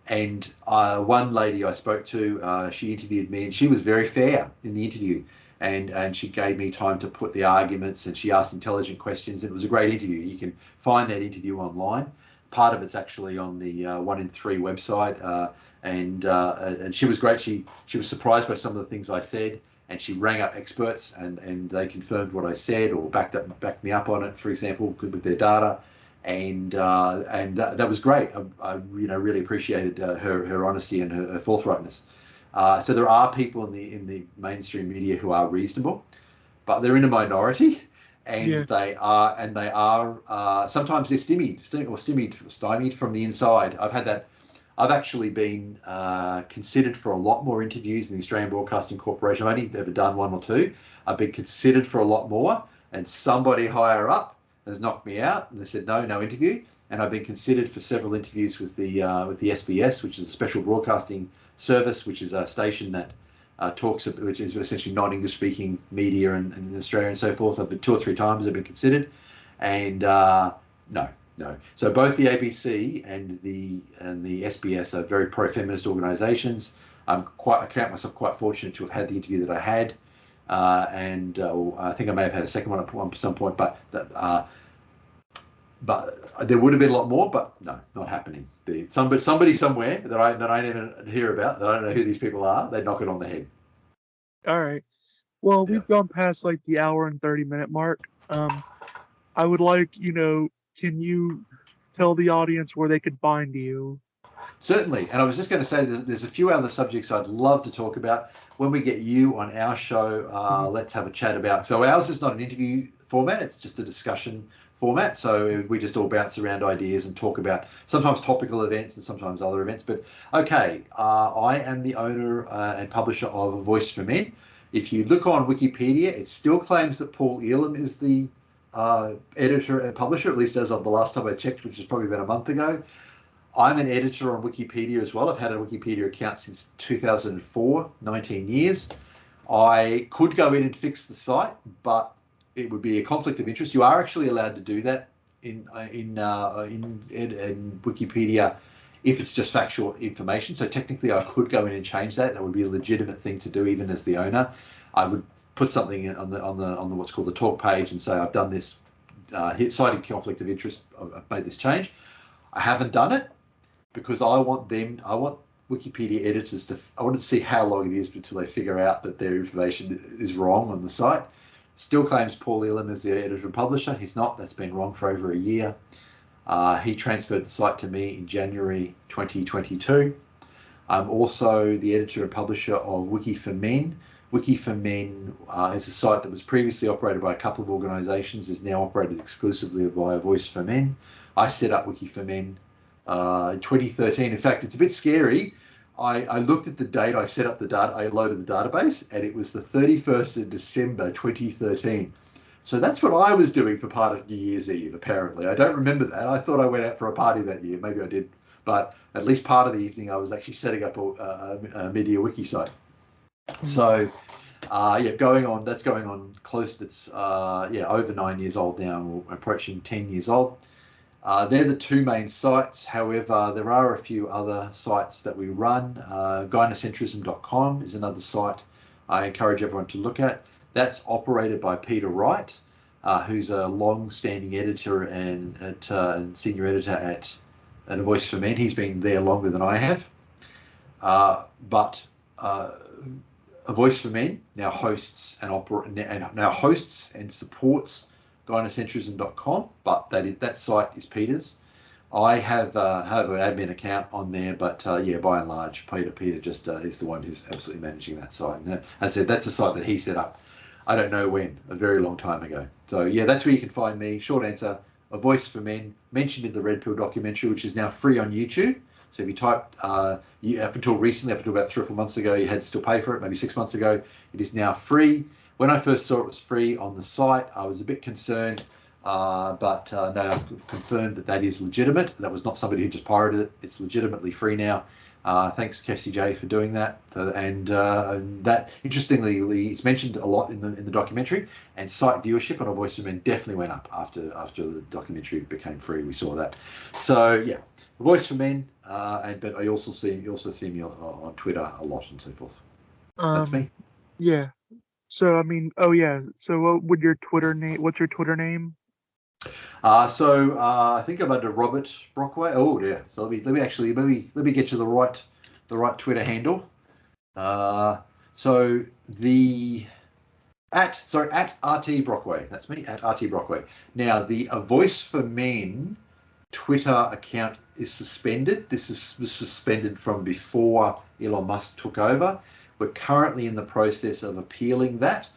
And one lady I spoke to, she interviewed me, and she was very fair in the interview. And she gave me time to put the arguments, and she asked intelligent questions. And it was a great interview. You can find that interview online. Part of it's actually on the 1 in 3 website. And she was great. She was surprised by some of the things I said, and she rang up experts, and they confirmed what I said or backed me up on it, for example, with their data, and that was great. I really appreciated her honesty and her forthrightness. So there are people in the mainstream media who are reasonable, but they're in a minority, and they are sometimes they're stymied from the inside. I've had that. I've actually been considered for a lot more interviews in the Australian Broadcasting Corporation. I've only ever done one or two. I've been considered for a lot more, and somebody higher up has knocked me out, and they said no interview. And I've been considered for several interviews with the SBS, which is a special broadcasting service, which is a station that which is essentially non-English speaking media in Australia and so forth. I've been 2 or 3 times I've been considered, and no. So both the ABC and the SBS are very pro-feminist organisations. I count myself quite fortunate to have had the interview that I had, and I think I may have had a second one at some point, but there would have been a lot more, but no, not happening. Somebody somewhere that I never hear about, that I don't know who these people are, they knock it on the head. All right. Well, we've gone past like the hour and 30-minute mark. I would like, can you tell the audience where they could find you? Certainly. And I was just going to say there's a few other subjects I'd love to talk about. When we get you on our show, let's have a chat about. So ours is not an interview format, it's just a discussion format. So we just all bounce around ideas and talk about sometimes topical events and sometimes other events. But okay, I am the owner and publisher of A Voice for Men. If you look on Wikipedia, it still claims that Paul Elam is the editor and publisher, at least as of the last time I checked, which is probably about a month ago. I'm an editor on Wikipedia as well. I've had a Wikipedia account since 2004, 19 years. I could go in and fix the site, but it would be a conflict of interest. You are actually allowed to do that in Wikipedia if it's just factual information. So technically I could go in and change that. That would be a legitimate thing to do even as the owner. I would put something on the what's called the talk page and say I've done this, cited conflict of interest, I've made this change. I haven't done it because I want Wikipedia editors I want to see how long it is until they figure out that their information is wrong on the site. Still claims Paul Elam is the editor and publisher. He's not. That's been wrong for over a year. He transferred the site to me in January 2022. I'm also the editor and publisher of Wiki for Men. Wiki for Men is a site that was previously operated by a couple of organisations, is now operated exclusively by A Voice for Men. I set up Wiki for Men in 2013. In fact, it's a bit scary. I looked at the date I set up the data, I loaded the database, and it was the 31st of December 2013. So that's what I was doing for part of New Year's Eve, apparently. I don't remember that. I thought I went out for a party that year. Maybe I did. But at least part of the evening, I was actually setting up a media wiki site. So, going on close. It's over 9 years old now. We're approaching 10 years old. They're the two main sites. However, there are a few other sites that we run. Gynocentrism.com is another site I encourage everyone to look at. That's operated by Peter Wright, who's a long-standing editor and senior editor at A Voice for Men. He's been there longer than I have. But A Voice for Men now hosts and supports Gynocentrism.com, but that site is Peter's. I have an admin account on there, but by and large, Peter just is the one who's absolutely managing that site. And as I said, that's a site that he set up. I don't know when, a very long time ago. So that's where you can find me. Short answer: A Voice for Men, mentioned in the Red Pill documentary, which is now free on YouTube. So if you type, up until recently, up until about 3 or 4 months ago, you had to still pay for it. Maybe 6 months ago, it is now free. When I first saw it was free on the site, I was a bit concerned, but now I've confirmed that is legitimate. That was not somebody who just pirated it. It's legitimately free now. Thanks, Cassie J, for doing that. And that, interestingly, it's mentioned a lot in the documentary. And site viewership on A Voice of Men definitely went up after the documentary became free. We saw that. So A Voice for Men. But you also see me on Twitter a lot and so forth. That's me. Yeah. So So what would your Twitter name? What's your Twitter name? I think I'm under Robert Brockway. Oh yeah. So let me get you the right Twitter handle. So the at RT Brockway. That's me, at RT Brockway. Now the A Voice for Men Twitter account is suspended. This was suspended from before Elon Musk took over. We're currently in the process of appealing that.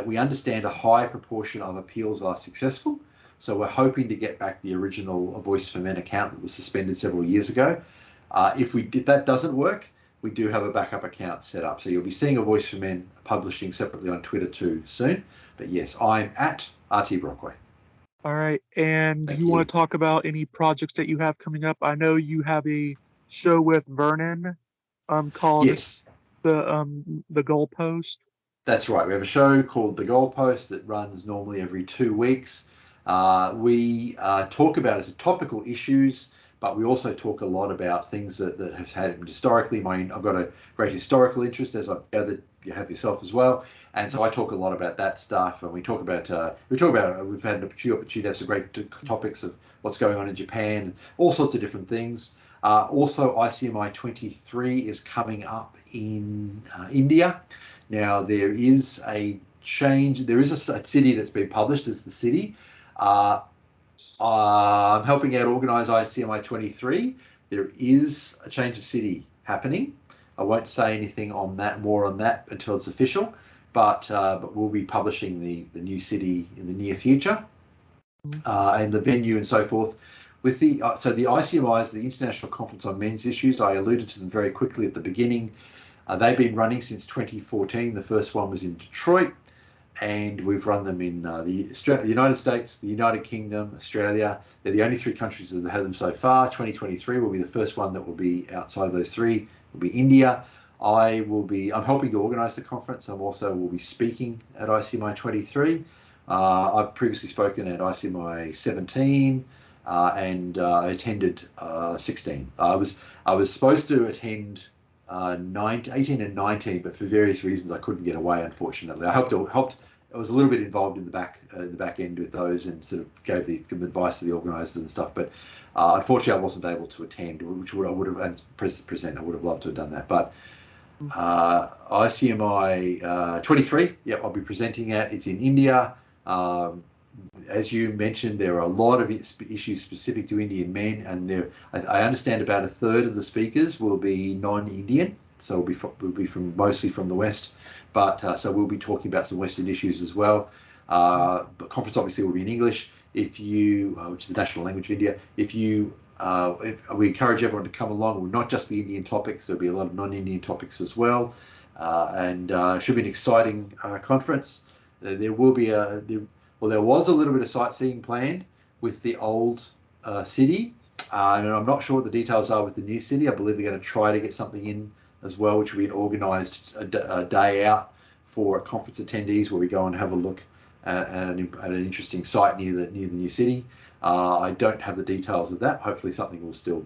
We understand a high proportion of appeals are successful. So we're hoping to get back the original Voice for Men account that was suspended several years ago. If that doesn't work, we do have a backup account set up. So you'll be seeing a Voice for Men publishing separately on Twitter too soon. But yes, I'm at RT Brockway. All right. And do you want to talk about any projects that you have coming up? I know you have a show with Vernon called Yes, the Goalpost. that's right. We have a show called The Goalpost that runs normally every 2 weeks. We talk about as topical issues, but we also talk a lot about things that have happened historically. I've got a great historical interest, as I've gathered you have yourself as well, and so I talk a lot about that stuff. And we talk about we've had a few opportunities to have some great topics of what's going on in Japan, all sorts of different things. Also, ICMI 23 is coming up in India. Now there is a change. There is a city that's been published as the city. I'm helping out organise ICMI 23. There is a change of city happening. I won't say anything on that, more on that until it's official, but we'll be publishing the new city in the near future, and the venue and so forth. With the ICMIs, the International Conference on Men's Issues, I alluded to them very quickly at the beginning. They've been running since 2014. The first one was in Detroit, and we've run them in the United States, the United Kingdom, Australia. They're the only 3 countries that have had them so far. 2023 will be the first one that will be outside of those 3. Will be India. I'm helping to organise the conference. Will be speaking at ICMI 23. I've previously spoken at ICMI 17, and I attended 16. I was supposed to attend 18 and 19, but for various reasons I couldn't get away, unfortunately. I was a little bit involved in the back end with those, and sort of gave some advice to the organisers and stuff, but unfortunately I wasn't able to attend, which I would have, and present, I would have loved to have done that. But ICMI 23, I'll be presenting at. It's in India. As you mentioned, there are a lot of issues specific to Indian men, and I understand about a third of the speakers will be non-Indian, so we'll be mostly from the West, but so we'll be talking about some Western issues as well. The conference obviously will be in English, which is the national language of India. If we encourage everyone to come along, it will not just be Indian topics, there'll be a lot of non-Indian topics as well, and should be an exciting conference. There was a little bit of sightseeing planned with the old city, and I'm not sure what the details are with the new city. I believe they're going to try to get something in as well, which will be an organised a day out for conference attendees, where we go and have a look at an interesting site near the new city. I don't have the details of that. Hopefully, something will still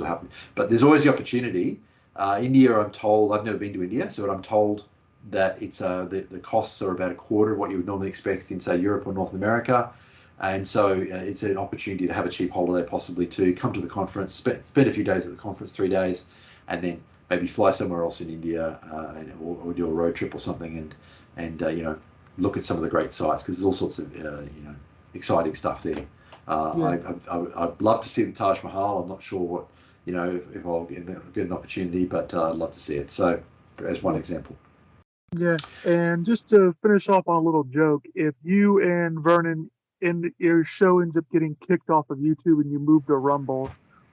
happen. But there's always the opportunity. India, I'm told, I've never been to India, so I'm told that it's the costs are about a quarter of what you would normally expect in, say, Europe or North America, and so it's an opportunity to have a cheap holiday, possibly to come to the conference, spend a few days at the conference, 3 days, and then maybe fly somewhere else in India, or do a road trip or something, and look at some of the great sites, because there's all sorts of exciting stuff there. I'd love to see the Taj Mahal. I'm not sure what if I'll get an opportunity, but I'd love to see it. So, as one example. Yeah, and just to finish off on a little joke, if you and Vernon and your show ends up getting kicked off of YouTube and you move to Rumble,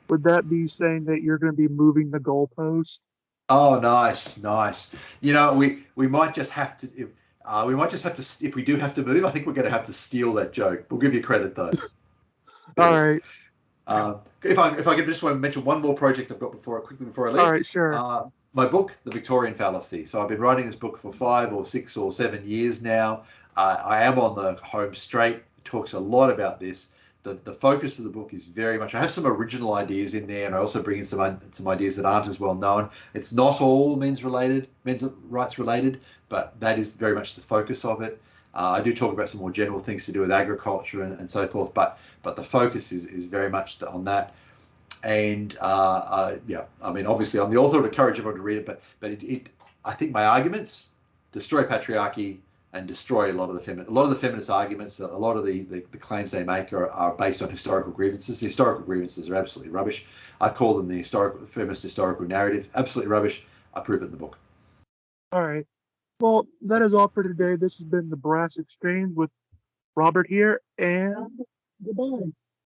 would that be saying that you're going to be moving the goalpost? Oh, nice. We might just have to. If we do have to move, I think we're going to have to steal that joke. We'll give you credit though. All right. If I could just want to mention one more project I've got before I leave. All right, sure. My book, The Victorian Fallacy. So I've been writing this book for 5 or 6 or 7 years now. I am on the home straight. It talks a lot about this. The focus of the book is very much, I have some original ideas in there, and I also bring in some ideas that aren't as well known. It's not all men's rights related, but that is very much the focus of it. I do talk about some more general things to do with agriculture and so forth, but the focus is very much on that. And obviously I'm the author. I would encourage everyone to read it, but I think my arguments: destroy patriarchy, and destroy a lot of the feminist arguments. A lot of the claims they make are based on historical grievances. The historical grievances are absolutely rubbish. I call them the feminist historical narrative. Absolutely rubbish. I prove it in the book. All right. Well, that is all for today. This has been the Brass Exchange with Robert here, and goodbye.